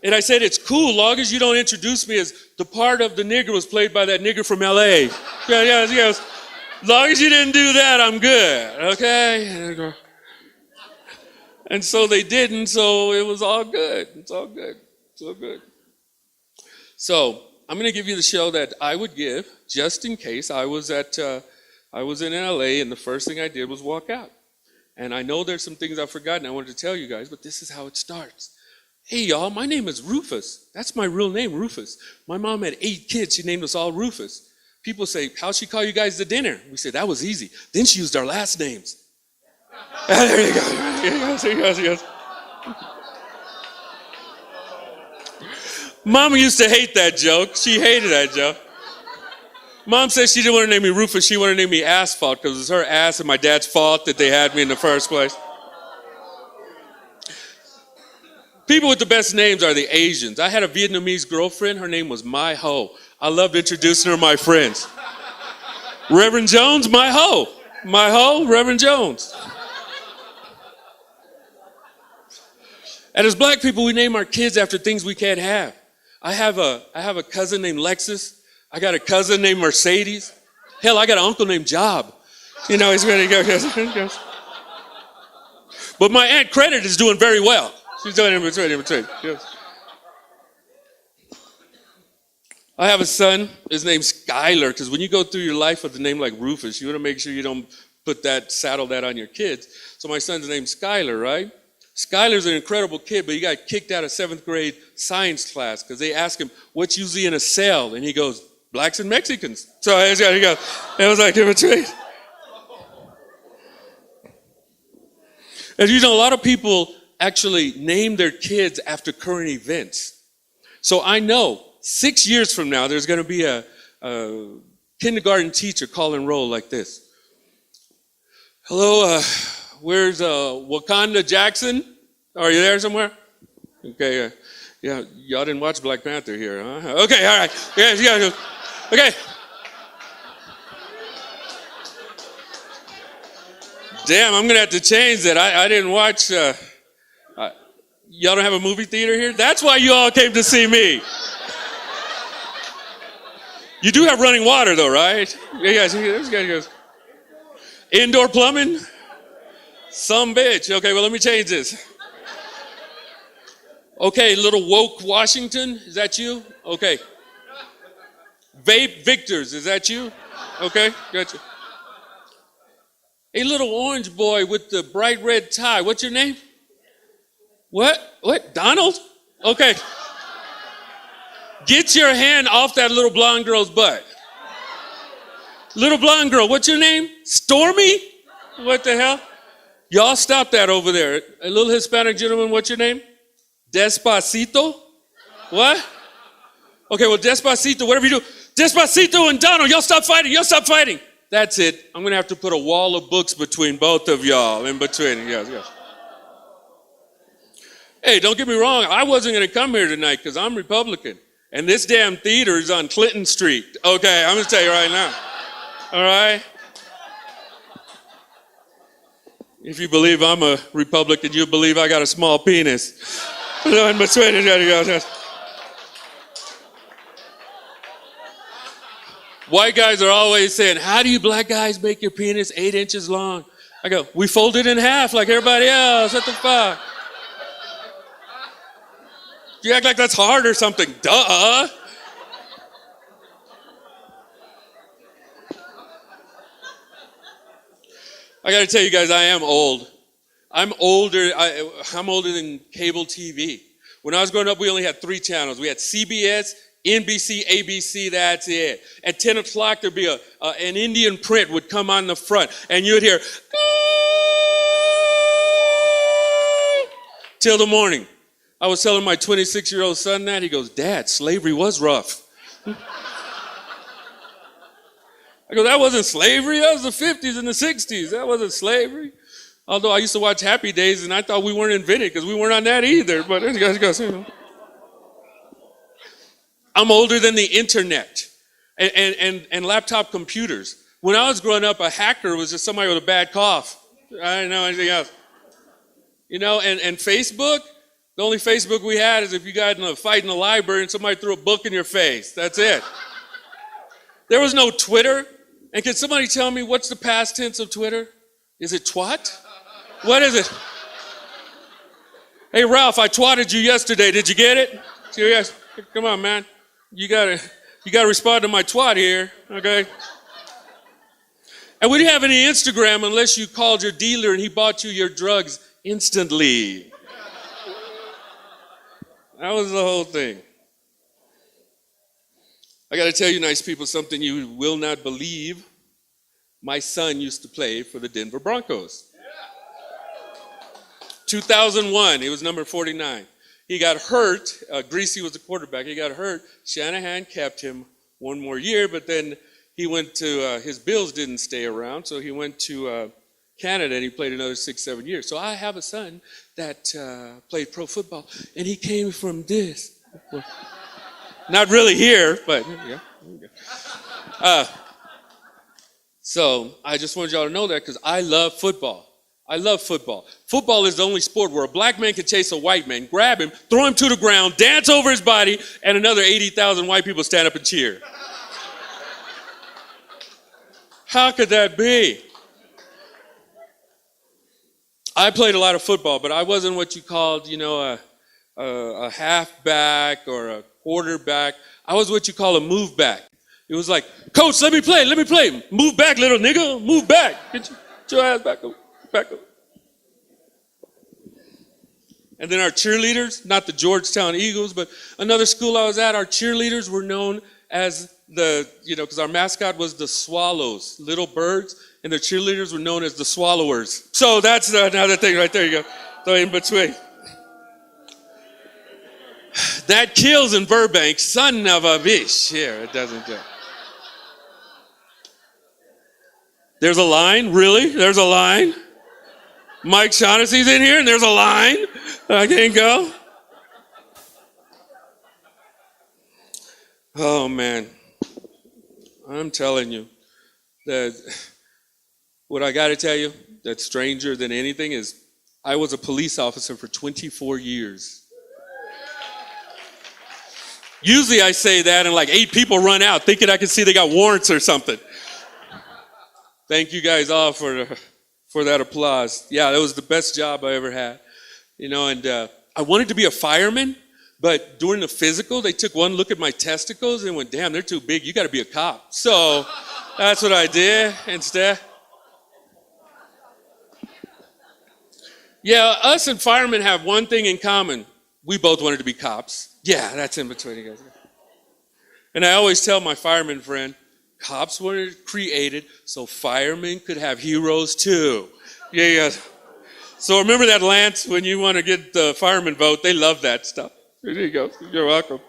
And I said, it's cool, long as you don't introduce me as the part of the nigger was played by that nigger from L.A. Yeah. Long as you didn't do that, I'm good, okay? And so they didn't, so it was all good. It's all good. It's all good. So I'm going to give you the show that I would give just in case I was in L.A. and the first thing I did was walk out. And I know there's some things I've forgotten I wanted to tell you guys, but this is how it starts. Hey, y'all, my name is Rufus. That's my real name, Rufus. My mom had 8 kids. She named us all Rufus. People say, how'd she call you guys to dinner? We said, that was easy. Then she used our last names. There you go. There he goes. Mama used to hate that joke. She hated that joke. Mom said she didn't want to name me Rufus. She wanted to name me Asphalt because it was her ass and my dad's fault that they had me in the first place. People with the best names are the Asians. I had a Vietnamese girlfriend. Her name was My Ho. I loved introducing her to my friends. Reverend Jones, My Ho. My Ho, Reverend Jones. And as black people, we name our kids after things we can't have. I have a cousin named Lexus. I got a cousin named Mercedes. Hell, I got an uncle named Job. You know, he's ready to go. But my Aunt Credit is doing very well. She's doing in between. Yes. I have a son. His name's Skyler, because when you go through your life with a name like Rufus, you want to make sure you don't saddle that on your kids. So my son's name's Skyler, right? Skyler's an incredible kid, but he got kicked out of 7th grade science class because they asked him, what's usually in a cell? And he goes, blacks and Mexicans. So he goes, it was like in between. And you know, a lot of people actually name their kids after current events. So I know 6 years from now, there's going to be a kindergarten teacher call and roll like this. Hello, where's Wakanda Jackson? Are you there somewhere? Okay, yeah, y'all didn't watch Black Panther here, huh? Okay, all right. Yeah, okay. Damn, I'm going to have to change that. I didn't watch... y'all don't have a movie theater here? That's why you all came to see me. You do have running water, though, right? Yeah, guys, this guy goes. Indoor plumbing? Some bitch. Okay, well, let me change this. Okay, little woke Washington, is that you? Okay. Vape Victors, is that you? Okay, gotcha. A little orange boy with the bright red tie, what's your name? What? Donald? Okay. Get your hand off that little blonde girl's butt. Little blonde girl, what's your name? Stormy? What the hell? Y'all stop that over there. A little Hispanic gentleman, what's your name? Despacito? What? Okay, well, Despacito, whatever you do. Despacito and Donald, y'all stop fighting. That's it. I'm going to have to put a wall of books between both of y'all. In between, yes. Hey, don't get me wrong. I wasn't going to come here tonight because I'm Republican. And this damn theater is on Clinton Street. Okay, I'm going to tell you right now. All right? If you believe I'm a Republican, you believe I got a small penis. In between, you gotta go. White guys are always saying, how do you black guys make your penis 8 inches long? I go, we fold it in half like everybody else. What the fuck? You act like that's hard or something. Duh. I got to tell you guys, I am old. I'm older than cable TV. When I was growing up, we only had 3 channels. We had CBS, NBC, ABC, that's it. At 10 o'clock, there'd be an Indian print would come on the front, and you'd hear, till the morning. I was telling my 26-year-old son that. He goes, Dad, slavery was rough. I go, that wasn't slavery. That was the 50s and the 60s. That wasn't slavery. Although I used to watch Happy Days, and I thought we weren't invented because we weren't on that either. But you guys, I'm older than the internet and laptop computers. When I was growing up, a hacker was just somebody with a bad cough. I didn't know anything else. And Facebook, the only Facebook we had is if you got in a fight in the library and somebody threw a book in your face. That's it. There was no Twitter. And can somebody tell me what's the past tense of Twitter? Is it twat? What is it? Hey, Ralph, I twatted you yesterday. Did you get it? Yes. Come on, man. You gotta respond to my twat here, okay? And we didn't have any Instagram unless you called your dealer and he bought you your drugs instantly. That was the whole thing. I got to tell you, nice people, something you will not believe. My son used to play for the Denver Broncos. 2001, he was number 49. He got hurt. Greasy was the quarterback. He got hurt. Shanahan kept him one more year, but then he went to, his Bills didn't stay around, so he went to Canada and he played another 6-7 years. So I have a son that played pro football, and he came from this. Not really here, but yeah. So I just wanted y'all to know that because I love football. I love football. Football is the only sport where a black man can chase a white man, grab him, throw him to the ground, dance over his body, and another 80,000 white people stand up and cheer. How could that be? I played a lot of football, but I wasn't what you called, a halfback or a quarterback. I was what you call a move back. It was like, Coach, let me play. Move back, little nigga, move back. Get your ass back up. And then our cheerleaders, not the Georgetown Eagles, but another school I was at, our cheerleaders were known as because our mascot was the swallows, little birds, and the cheerleaders were known as the swallowers. So that's another thing right there. You go. So in between. That kills in Burbank, son of a bitch. Here, it doesn't do. There's a line? Really? There's a line? Mike Shaughnessy's in here and there's a line? I can't go? Oh, man. I'm telling you that what I got to tell you that's stranger than anything is I was a police officer for 24 years. Usually I say that and like 8 people run out thinking I can see they got warrants or something. Thank you guys all for that applause. Yeah, that was the best job I ever had. And I wanted to be a fireman, but during the physical, they took one look at my testicles and went, damn, they're too big. You got to be a cop. So that's what I did instead. Yeah, us and firemen have one thing in common. We both wanted to be cops. Yeah, that's in between you guys. And I always tell my fireman friend, cops were created so firemen could have heroes too. Yeah. So remember that, Lance, when you want to get the fireman vote, they love that stuff. There you go. You're welcome.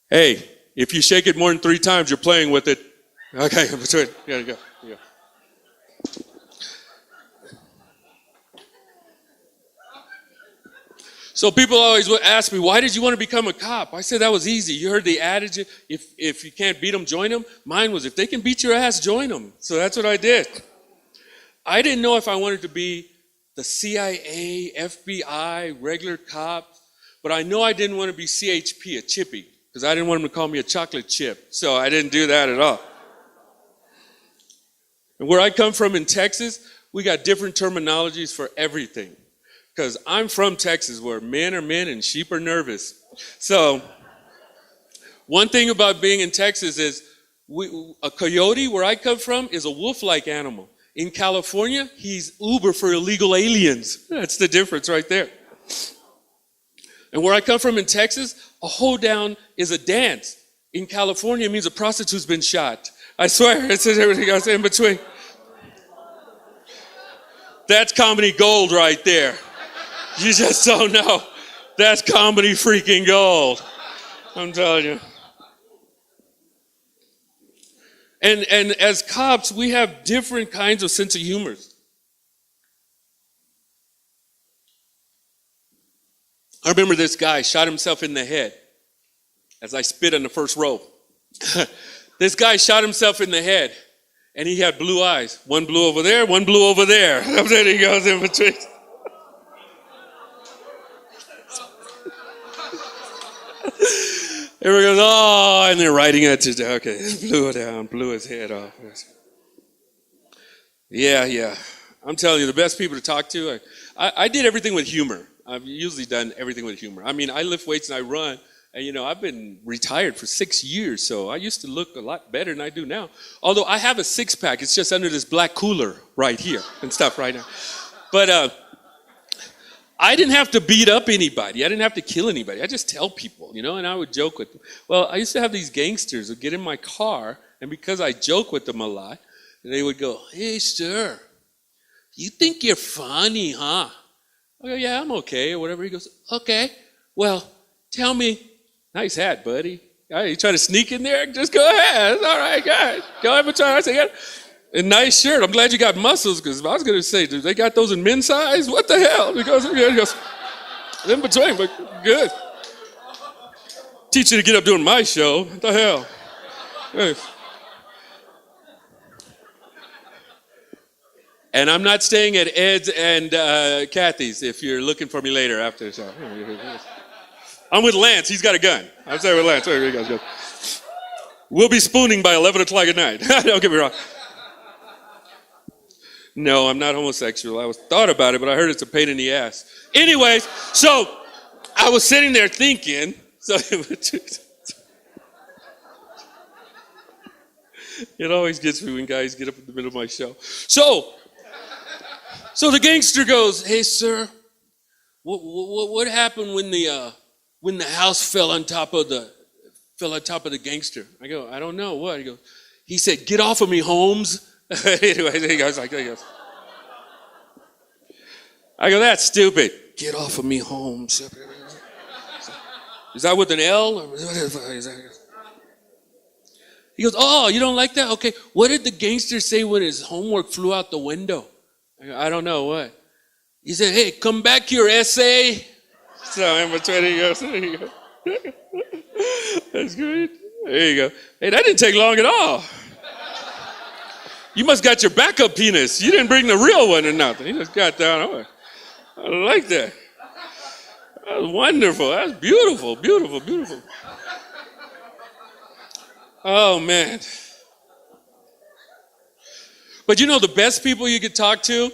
Hey, if you shake it more than 3 times, you're playing with it. Okay, between. There you go. Yeah. So people always would ask me, why did you want to become a cop? I said that was easy. You heard the adage, if you can't beat them, join them. Mine was, if they can beat your ass, join them. So that's what I did. I didn't know if I wanted to be the CIA, FBI, regular cop, but I know I didn't want to be CHP, a chippy, because I didn't want them to call me a chocolate chip. So I didn't do that at all. And where I come from in Texas, we got different terminologies for everything. Because I'm from Texas where men are men and sheep are nervous. So one thing about being in Texas is a coyote, where I come from, is a wolf-like animal. In California, he's Uber for illegal aliens. That's the difference right there. And where I come from in Texas, a hoedown is a dance. In California, it means a prostitute's been shot. I swear, it says everything else in between. That's comedy gold right there. You just don't know. That's comedy freaking gold. I'm telling you. And as cops, we have different kinds of sense of humor. I remember this guy shot himself in the head as I spit on the first row. This guy shot himself in the head, and he had blue eyes. One blue over there, one blue over there. Then he goes in between. Everyone goes, oh, and they're writing it to, okay, blew it down, blew his head off. Yeah. I'm telling you, the best people to talk to, I did everything with humor. I've usually done everything with humor. I mean, I lift weights and I run, and I've been retired for 6 years, so I used to look a lot better than I do now. Although I have a six-pack, it's just under this black cooler right here and stuff right now. But I didn't have to beat up anybody. I didn't have to kill anybody. I just tell people, and I would joke with them. Well, I used to have these gangsters who would get in my car, and because I joke with them a lot, they would go, hey, sir, you think you're funny, huh? I go, yeah, I'm okay, or whatever. He goes, okay, well, tell me. Nice hat, buddy. You trying to sneak in there? Just go ahead. It's all right, go ahead. Go ahead and try. I say, yeah. A nice shirt. I'm glad you got muscles, because I was going to say, do they got those in men's size? What the hell? He goes, in between, but good. Teach you to get up doing my show. What the hell? Hey. And I'm not staying at Ed's and Kathy's if you're looking for me later after the show. I'm with Lance. He's got a gun. I'm staying with Lance. There you guys go. We'll be spooning by 11 o'clock at night. Don't get me wrong. No, I'm not homosexual. I thought about it, but I heard it's a pain in the ass. Anyways, so I was sitting there thinking. It always gets me when guys get up in the middle of my show. So the gangster goes, hey, sir, what happened when the house fell on top of the gangster? I go, I don't know. What? He said, get off of me, Holmes. Anyway, he goes like that. I go, that's stupid. Get off of me, Holmes. Is that with an L? Or he goes, oh, you don't like that? Okay, what did the gangster say when his homework flew out the window? I go, I don't know, what? He said, hey, come back here, essay. So in between he goes, there you go. That's great. There you go. Hey, that didn't take long at all. You must got your backup penis. You didn't bring the real one or nothing. He just got down. I like that. That was wonderful. That's beautiful, beautiful, beautiful. Oh, man. But the best people you could talk to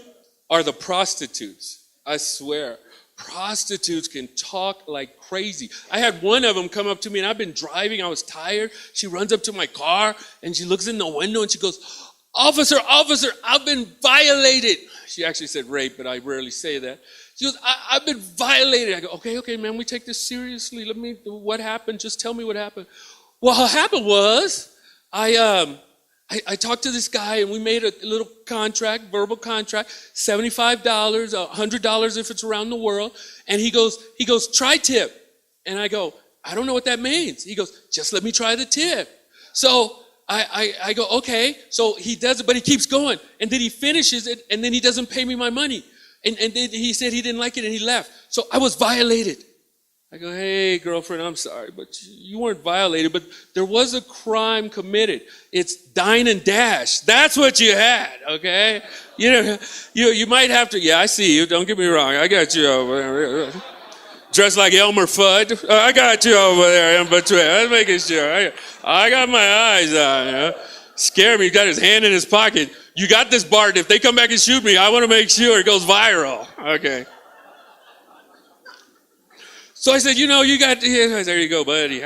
are the prostitutes. I swear. Prostitutes can talk like crazy. I had one of them come up to me, and I've been driving. I was tired. She runs up to my car, and she looks in the window, and she goes, Officer, I've been violated. She actually said rape, but I rarely say that. She goes, I've been violated. I go, okay, man, we take this seriously. What happened? Just tell me what happened. Well, what happened was, I talked to this guy, and we made a little contract, verbal contract, $75, $100 if it's around the world. And he goes, try tip. And I go, I don't know what that means. He goes, just let me try the tip. So I go, okay. So he does it, but he keeps going. And then he finishes it, and then he doesn't pay me my money. And then he said he didn't like it, and he left. So I was violated. I go, hey, girlfriend, I'm sorry, but you weren't violated, but there was a crime committed. It's dine and dash. That's what you had, okay? You might have to, yeah, I see you. Don't get me wrong. I got you over there. Dressed like Elmer Fudd. I got you over there in between. I'm making sure. I got my eyes on. Scare me. He's got his hand in his pocket. You got this, Bart. If they come back and shoot me, I want to make sure it goes viral. Okay. So I said, you got, there you go, buddy.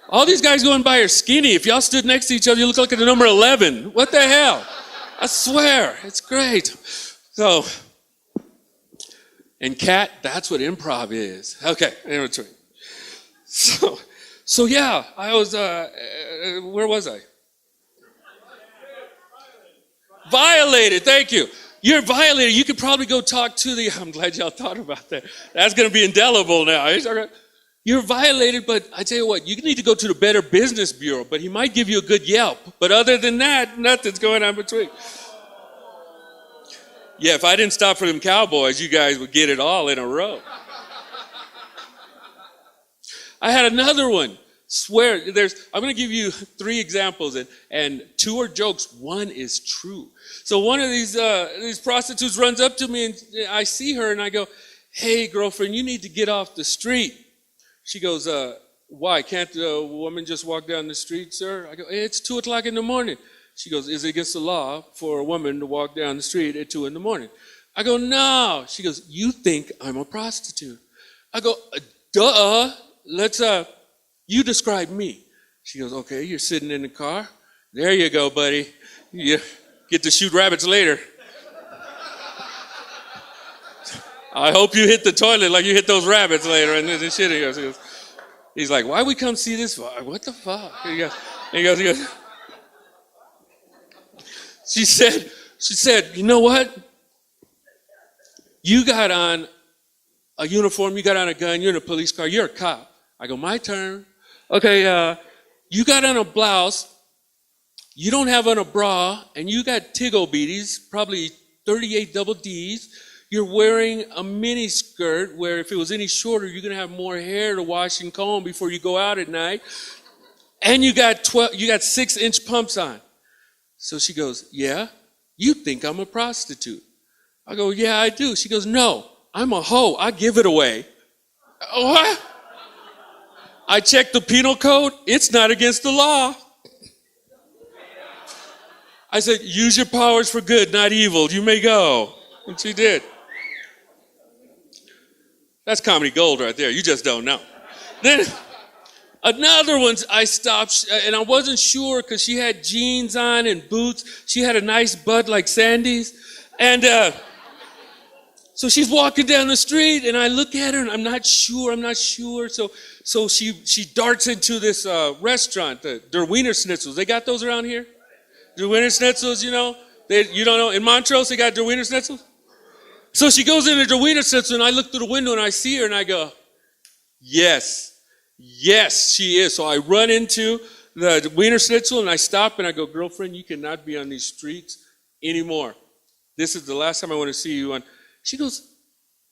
All these guys going by are skinny. If y'all stood next to each other, you look like the number 11. What the hell? I swear. It's great. So, and Kat, that's what improv is. Okay, in between. So yeah, I was, where was I? Violated, thank you. You're violated. You could probably go talk to the, I'm glad y'all thought about that. That's going to be indelible now. You're violated, but I tell you what, you need to go to the Better Business Bureau, but he might give you a good Yelp. But other than that, nothing's going on between. Yeah, if I didn't stop for them cowboys, you guys would get it all in a row. I had another one. Swear, I'm going to give you 3 examples, and 2 are jokes. 1 is true. So one of these prostitutes runs up to me, and I see her, and I go, "Hey, girlfriend, you need to get off the street." She goes, "Why? Can't a woman just walk down the street, sir?" I go, "Hey, it's 2 o'clock in the morning." She goes, "Is it against the law for a woman to walk down the street at 2 in the morning?" I go, "No." She goes, "You think I'm a prostitute?" I go, "Duh. You describe me." She goes, "Okay, you're sitting in the car. There you go, buddy. You get to shoot rabbits later. I hope you hit the toilet like you hit those rabbits later." And then shit, he goes, he's like, "Why we come see this for? What the fuck?" He goes. She said, "You know what? You got on a uniform, you got on a gun, you're in a police car, you're a cop." I go, "My turn. Okay, you got on a blouse, you don't have on a bra, and you got Tiggo beaties, probably 38 double Ds. You're wearing a mini skirt where if it was any shorter, you're going to have more hair to wash and comb before you go out at night. And you got 6-inch pumps on." So she goes, "Yeah, you think I'm a prostitute?" I go, "Yeah, I do." She goes, "No, I'm a hoe. I give it away." What? I checked the penal code. It's not against the law. I said, "Use your powers for good, not evil. You may go." And she did. That's comedy gold right there. You just don't know. Then another one, I stopped, and I wasn't sure because she had jeans on and boots. She had a nice butt like Sandy's. And so she's walking down the street, and I look at her, and I'm not sure. So she darts into this restaurant, Der Wiener Schnitzels. They got those around here? Der Wiener Schnitzels, you know? You don't know? In Montrose, they got Der Wiener Schnitzels? So she goes into Der Wiener Schnitzel, and I look through the window, and I see her, and I go, yes, she is. So I run into the Wiener Schnitzel, and I stop, and I go, "Girlfriend, you cannot be on these streets anymore. This is the last time I want to see you on." She goes,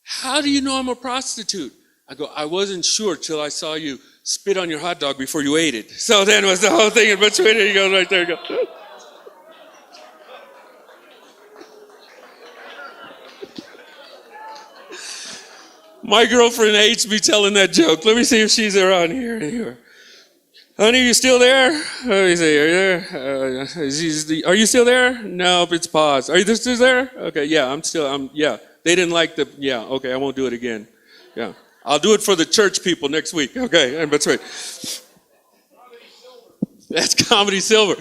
"How do you know I'm a prostitute?" I go, "I wasn't sure till I saw you spit on your hot dog before you ate it." So then was the whole thing in between it. He goes right there, you go. My girlfriend hates me telling that joke. Let me see if she's around here anywhere. "Honey, you still there?" Let me see. Are you there? Are you still there? No, it's paused. Are you still there? Okay, yeah, yeah. They didn't like okay, I won't do it again. Yeah. I'll do it for the church people next week. Okay, and that's right. That's comedy silver.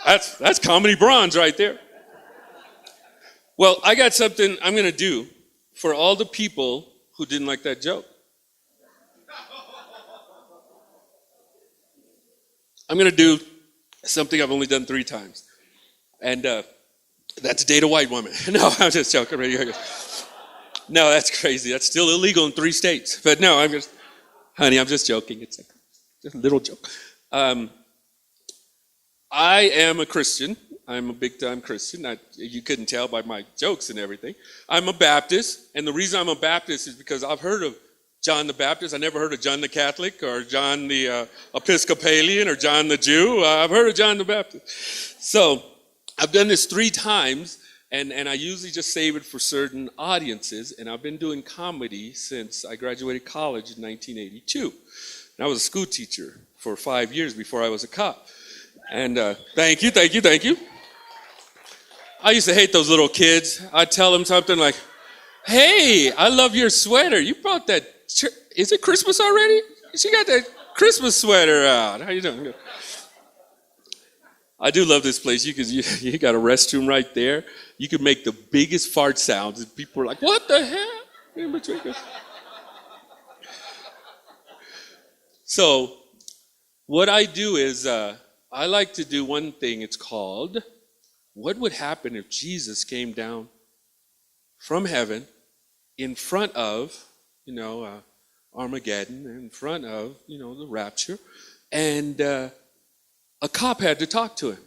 That's comedy bronze right there. Well, I got something I'm going to do for all the people who didn't like that joke. I'm going to do something I've only done 3 times. And that's date a white woman. No, I'm just joking. No, that's crazy. That's still illegal in 3 states. But no, I'm just joking. It's just a little joke. I am a Christian. I'm a big-time Christian. You couldn't tell by my jokes and everything. I'm a Baptist, and the reason I'm a Baptist is because I've heard of John the Baptist. I never heard of John the Catholic or John the Episcopalian or John the Jew. I've heard of John the Baptist. So I've done this 3 times, and I usually just save it for certain audiences, and I've been doing comedy since I graduated college in 1982. And I was a school teacher for 5 years before I was a cop. And thank you. I used to hate those little kids. I'd tell them something like, "Hey, I love your sweater. You brought that, is it Christmas already? She got that Christmas sweater out. How you doing?" I do love this place. You got a restroom right there. You could make the biggest fart sounds, and people are like, "What the hell?" So What I do is I like to do one thing. It's called, what would happen if Jesus came down from heaven in front of, Armageddon, in front of, the rapture, and a cop had to talk to him.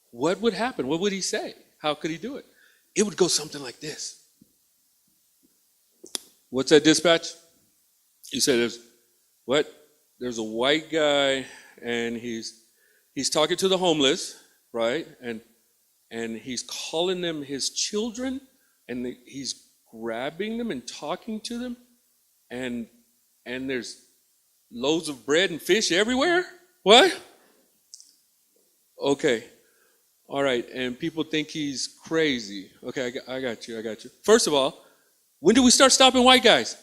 What would happen? What would he say? How could he do it? It would go something like this. What's that, dispatch? He said, there's a white guy, and he's talking to the homeless, right? And he's calling them his children, and he's grabbing them and talking to them, and there's loads of bread and fish everywhere. What? Okay. All right. And people think he's crazy. Okay, I got you. First of all, when did we start stopping white guys?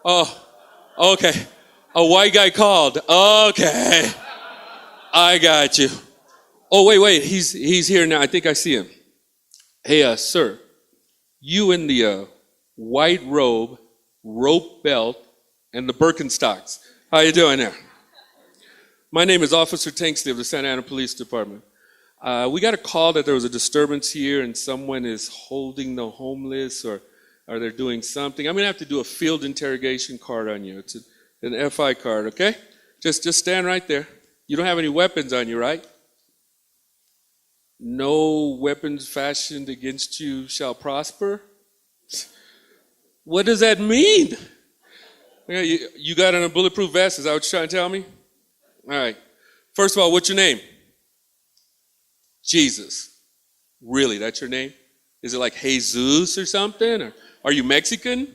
Oh, okay. A white guy called. Okay. I got you. Oh, wait. He's here now. I think I see him. Hey, sir. You in the white robe, rope belt, and the Birkenstocks. How you doing there? My name is Officer Tanksley of the Santa Ana Police Department. We got a call that there was a disturbance here and someone is holding the homeless or they're doing something. I'm going to have to do a field interrogation card on you. It's an FI card, okay? Just stand right there. You don't have any weapons on you, right? No weapons fashioned against you shall prosper? What does that mean? You got on a bulletproof vest? Is that what you're trying to tell me? All right. First of all, what's your name? Jesus. Really, that's your name? Is it like Jesus or something? Or are you Mexican?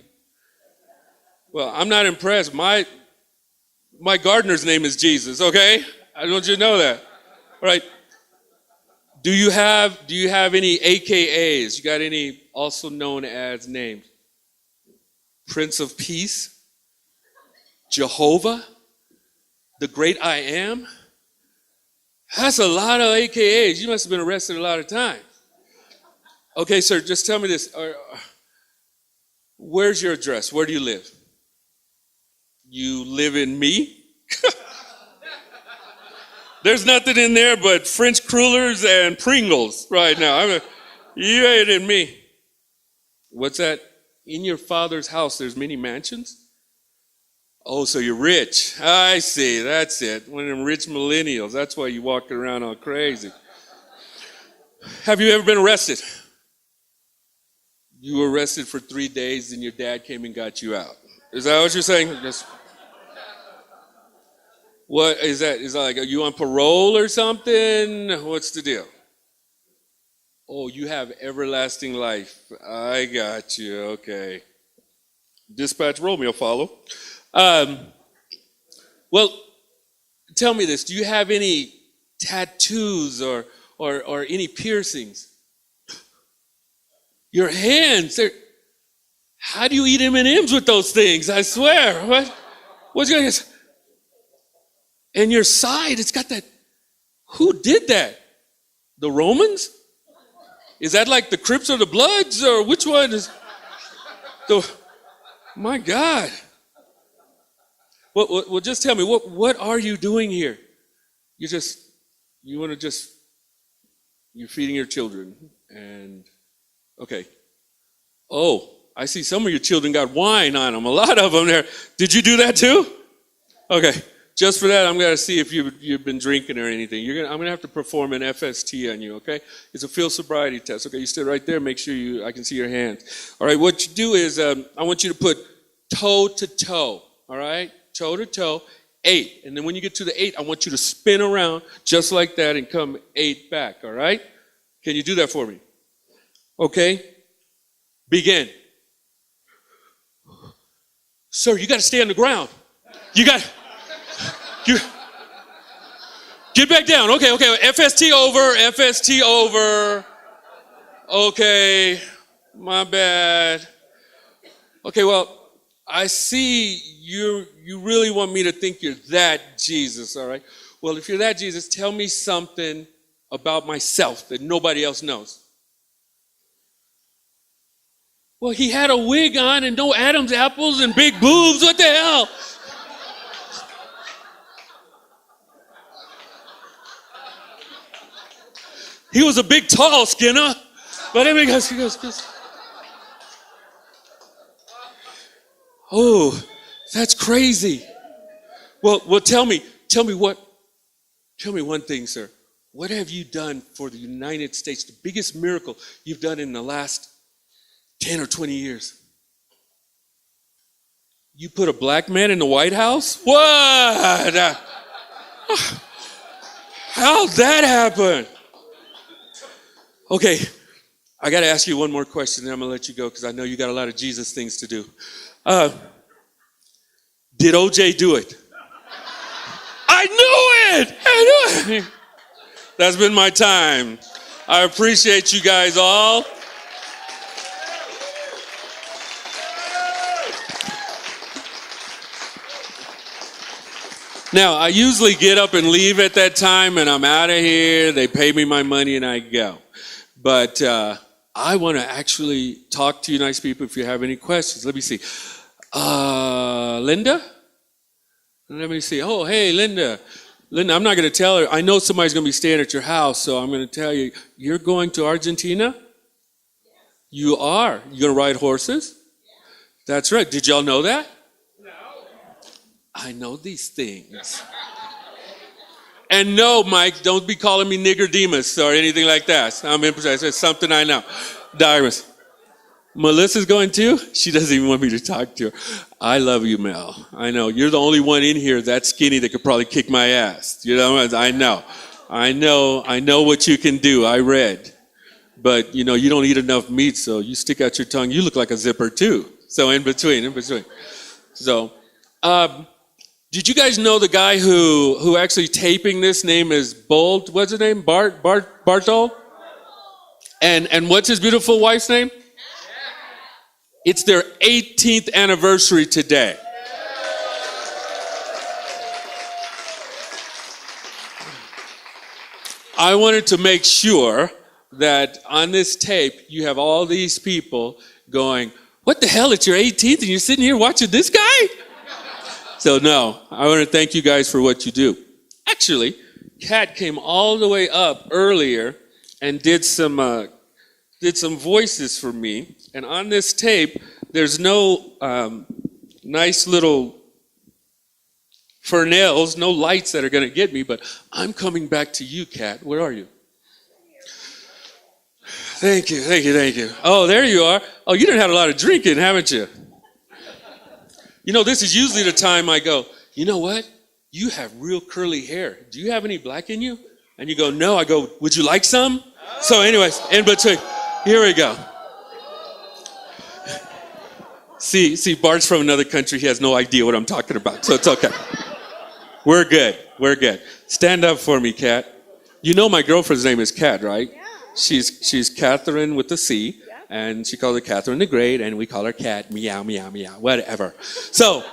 Well, I'm not impressed. My gardener's name is Jesus, okay? I want you to know that. All right. Do you have any AKAs? You got any also known as names? Prince of Peace? Jehovah? The Great I Am? That's a lot of AKAs. You must have been arrested a lot of times. Okay, sir, just tell me this. Where's your address? Where do you live? You live in me? There's nothing in there but French crullers and Pringles right now. You ain't in me. What's that? In your father's house, there's many mansions? Oh, so you're rich. I see. That's it. One of them rich millennials. That's why you walking around all crazy. Have you ever been arrested? You were arrested for 3 days and your dad came and got you out. Is that what you're saying? What is that? Is that like, are you on parole or something? What's the deal? Oh, you have everlasting life. I got you. Okay. Dispatch Romeo, follow. Well, tell me this. Do you have any tattoos or any piercings? Your hands. How do you eat M&Ms with those things? I swear. What's going on? And your side, it's got that. Who did that? The Romans? Is that like the Crips or the Bloods? Or which one is? My God. Well, just tell me, what are you doing here? You're feeding your children. And, okay. Oh, I see some of your children got wine on them. A lot of them there. Did you do that too? Okay. Just for that, I'm going to see if you've been drinking or anything. I'm going to have to perform an FST on you, okay? It's a field sobriety test. Okay, you sit right there. Make sure I can see your hands. All right, what you do is I want you to put toe to toe, all right? Toe to toe, 8. And then when you get to the 8, I want you to spin around just like that and come 8 back, all right? Can you do that for me? Okay? Begin. Sir, you got to stay on the ground. You get back down. Okay. FST over. Okay, my bad. Okay, well, I see you really want me to think you're that Jesus, all right? Well, if you're that Jesus, tell me something about myself that nobody else knows. Well, he had a wig on and no Adam's apples and big boobs. What the hell? He was a big, tall Skinner. But then he goes, oh, that's crazy. Well, tell me one thing, sir. What have you done for the United States? The biggest miracle you've done in the last 10 or 20 years? You put a black man in the White House? What? How'd that happen? Okay, I got to ask you one more question, then I'm going to let you go because I know you got a lot of Jesus things to do. Did OJ do it? I knew it! That's been my time. I appreciate you guys all. Now, I usually get up and leave at that time, and I'm out of here. They pay me my money, and I go. But I want to actually talk to you nice people if you have any questions. Let me see. Linda? Let me see. Oh, hey, Linda. Linda, I'm not going to tell her. I know somebody's going to be staying at your house, so I'm going to tell you. You're going to Argentina? You are. You going to ride horses? That's right. Did y'all know that? I know these things. And no, Mike, don't be calling me Nigger Demas or anything like that. I'm impressed. It's something I know. Diamonds. Melissa's going too? She doesn't even want me to talk to her. I love you, Mel. I know. You're the only one in here that skinny that could probably kick my ass. You know, I know what you can do. I read. But, you know, you don't eat enough meat, so you stick out your tongue. You look like a zipper too. So in between. So, did you guys know the guy who actually taping this name is Bold? What's his name? Bartol? And what's his beautiful wife's name? It's their 18th anniversary today. I wanted to make sure that on this tape you have all these people going, what the hell, it's your 18th and you're sitting here watching this guy? So no, I want to thank you guys for what you do. Actually, Kat came all the way up earlier and did some voices for me. And on this tape, there's no nice little Fernells, no lights that are going to get me, but I'm coming back to you, Kat. Where are you? Thank you. Oh, there you are. Oh, you done had a lot of drinking, haven't you? You know, this is usually the time I go, you know what? You have real curly hair. Do you have any black in you? And you go, no. I go, would you like some? So anyways, in between, here we go. See, Bart's from another country. He has no idea what I'm talking about, so it's okay. We're good. Stand up for me, Kat. You know my girlfriend's name is Kat, right? Yeah. She's Catherine with a C. And she calls her Catherine the Great, and we call her Cat, meow, meow, meow, whatever. So,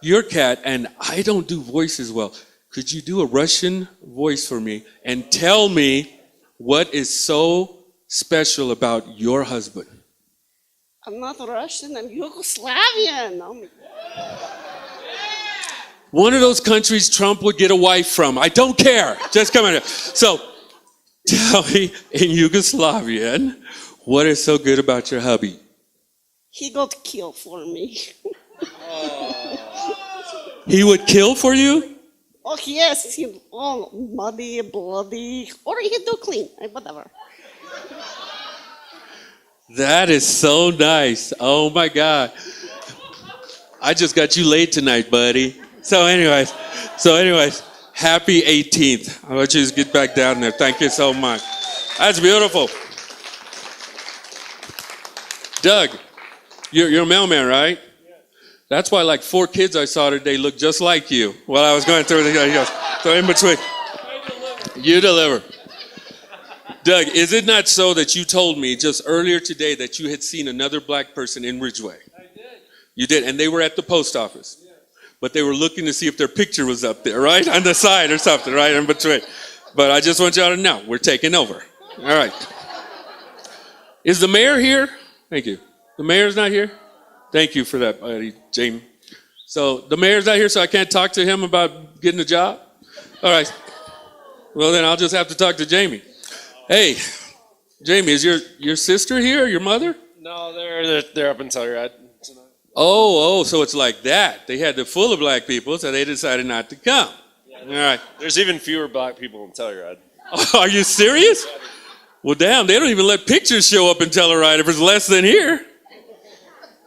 you're Cat, and I don't do voices well. Could you do a Russian voice for me and tell me what is so special about your husband? I'm not Russian, I'm Yugoslavian. Oh my God. One of those countries Trump would get a wife from. I don't care. Just come in here. So, tell me in Yugoslavian, what is so good about your hubby? He got killed for me. He would kill for you? Oh, yes. He all muddy, bloody, or he do clean, whatever. That is so nice. Oh, my God. I just got you laid tonight, buddy. So anyways, happy 18th. I want you to get back down there. Thank you so much. That's beautiful. Doug, you're a mailman, right? Yes. That's why like 4 kids I saw today looked just like you while I was going through the he goes, so in between. You deliver. Doug, is it not so that you told me just earlier today that you had seen another black person in Ridgway? I did. You did, and they were at the post office. Yes. But they were looking to see if their picture was up there, right? On the side or something, right? In between. But I just want y'all to know, we're taking over. All right. Is the mayor here? Thank you. The mayor's not here? Thank you for that, buddy, Jamie. So the mayor's not here, so I can't talk to him about getting a job? All right. Well, then I'll just have to talk to Jamie. Hey, Jamie, is your sister here, your mother? No, they're up in Telluride tonight. Oh, so it's like that. They had the full of black people, so they decided not to come. All right. There's even fewer black people in Telluride. Are you serious? Well, damn, they don't even let pictures show up in Telluride if it's less than here.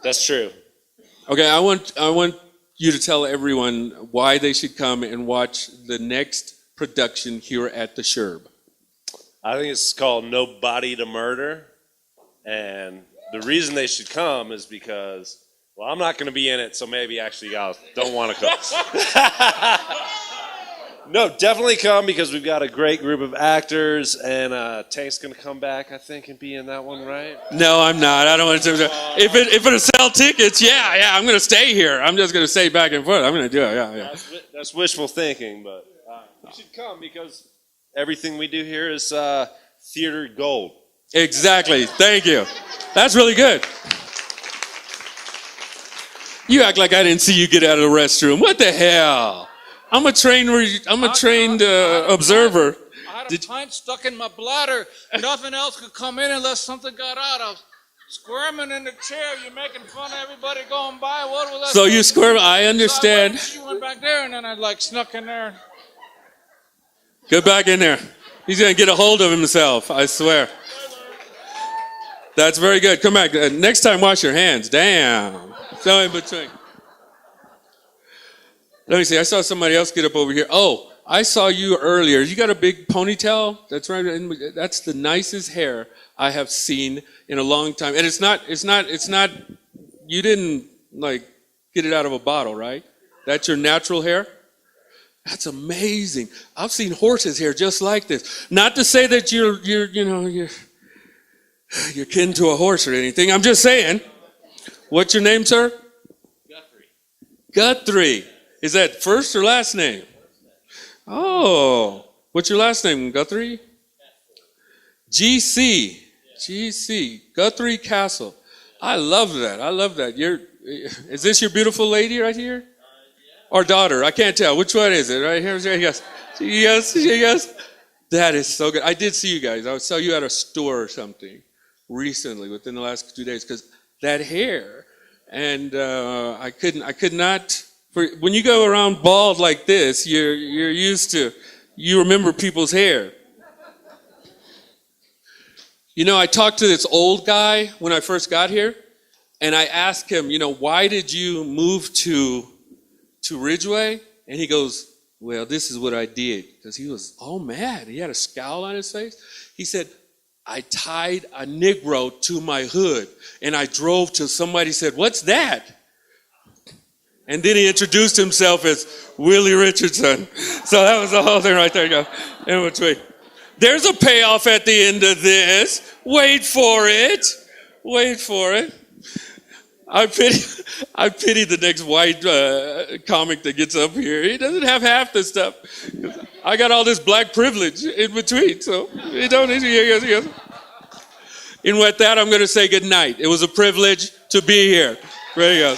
That's true. Okay, I want you to tell everyone why they should come and watch the next production here at the Sherb. I think it's called No Body to Murder. And the reason they should come is because, well, I'm not going to be in it, so maybe actually y'all don't want to come. No, definitely come because we've got a great group of actors, and Tank's going to come back, I think, and be in that one, right? No, I'm not. I don't want to. If it'll sell tickets, yeah, I'm going to stay here. I'm just going to stay back and forth. I'm going to do it, yeah. That's wishful thinking, but you should come because everything we do here is theater gold. Exactly. Thank you. That's really good. You act like I didn't see you get out of the restroom. What the hell? I'm a trained observer. I had a pint stuck in my bladder. Nothing else could come in unless something got out. I was squirming in the chair. You're making fun of everybody going by. What was that? So you squirm. I understand. So she went back there, and then I snuck in there. Get back in there. He's going to get a hold of himself, I swear. That's very good. Come back. Next time, wash your hands. Damn. So in between. Let me see. I saw somebody else get up over here. Oh, I saw you earlier. You got a big ponytail? That's right. That's the nicest hair I have seen in a long time. And it's not, you didn't get it out of a bottle, right? That's your natural hair? That's amazing. I've seen horses' hair just like this. Not to say that you're kin to a horse or anything. I'm just saying. What's your name, sir? Guthrie. Is that first or last name? Oh. What's your last name, Guthrie? GC. Guthrie Castle. I love that. Is this your beautiful lady right here? Or daughter? I can't tell. Which one is it? Right here? Yes. That is so good. I did see you guys. I saw you at a store or something recently within the last 2 days because that hair. And I could not. When you go around bald like this, you're used to, you remember people's hair. You know, I talked to this old guy when I first got here, and I asked him, why did you move to Ridgway? And he goes, well, this is what I did. Because he was all mad. He had a scowl on his face. He said, I tied a Negro to my hood, and I drove till somebody said, what's that? And then he introduced himself as Willie Richardson. So that was the whole thing right there. You go in between. There's a payoff at the end of this. Wait for it. I pity the next white comic that gets up here. He doesn't have half the stuff. I got all this black privilege in between. So you don't need to. And with that, I'm going to say good night. It was a privilege to be here. There you go.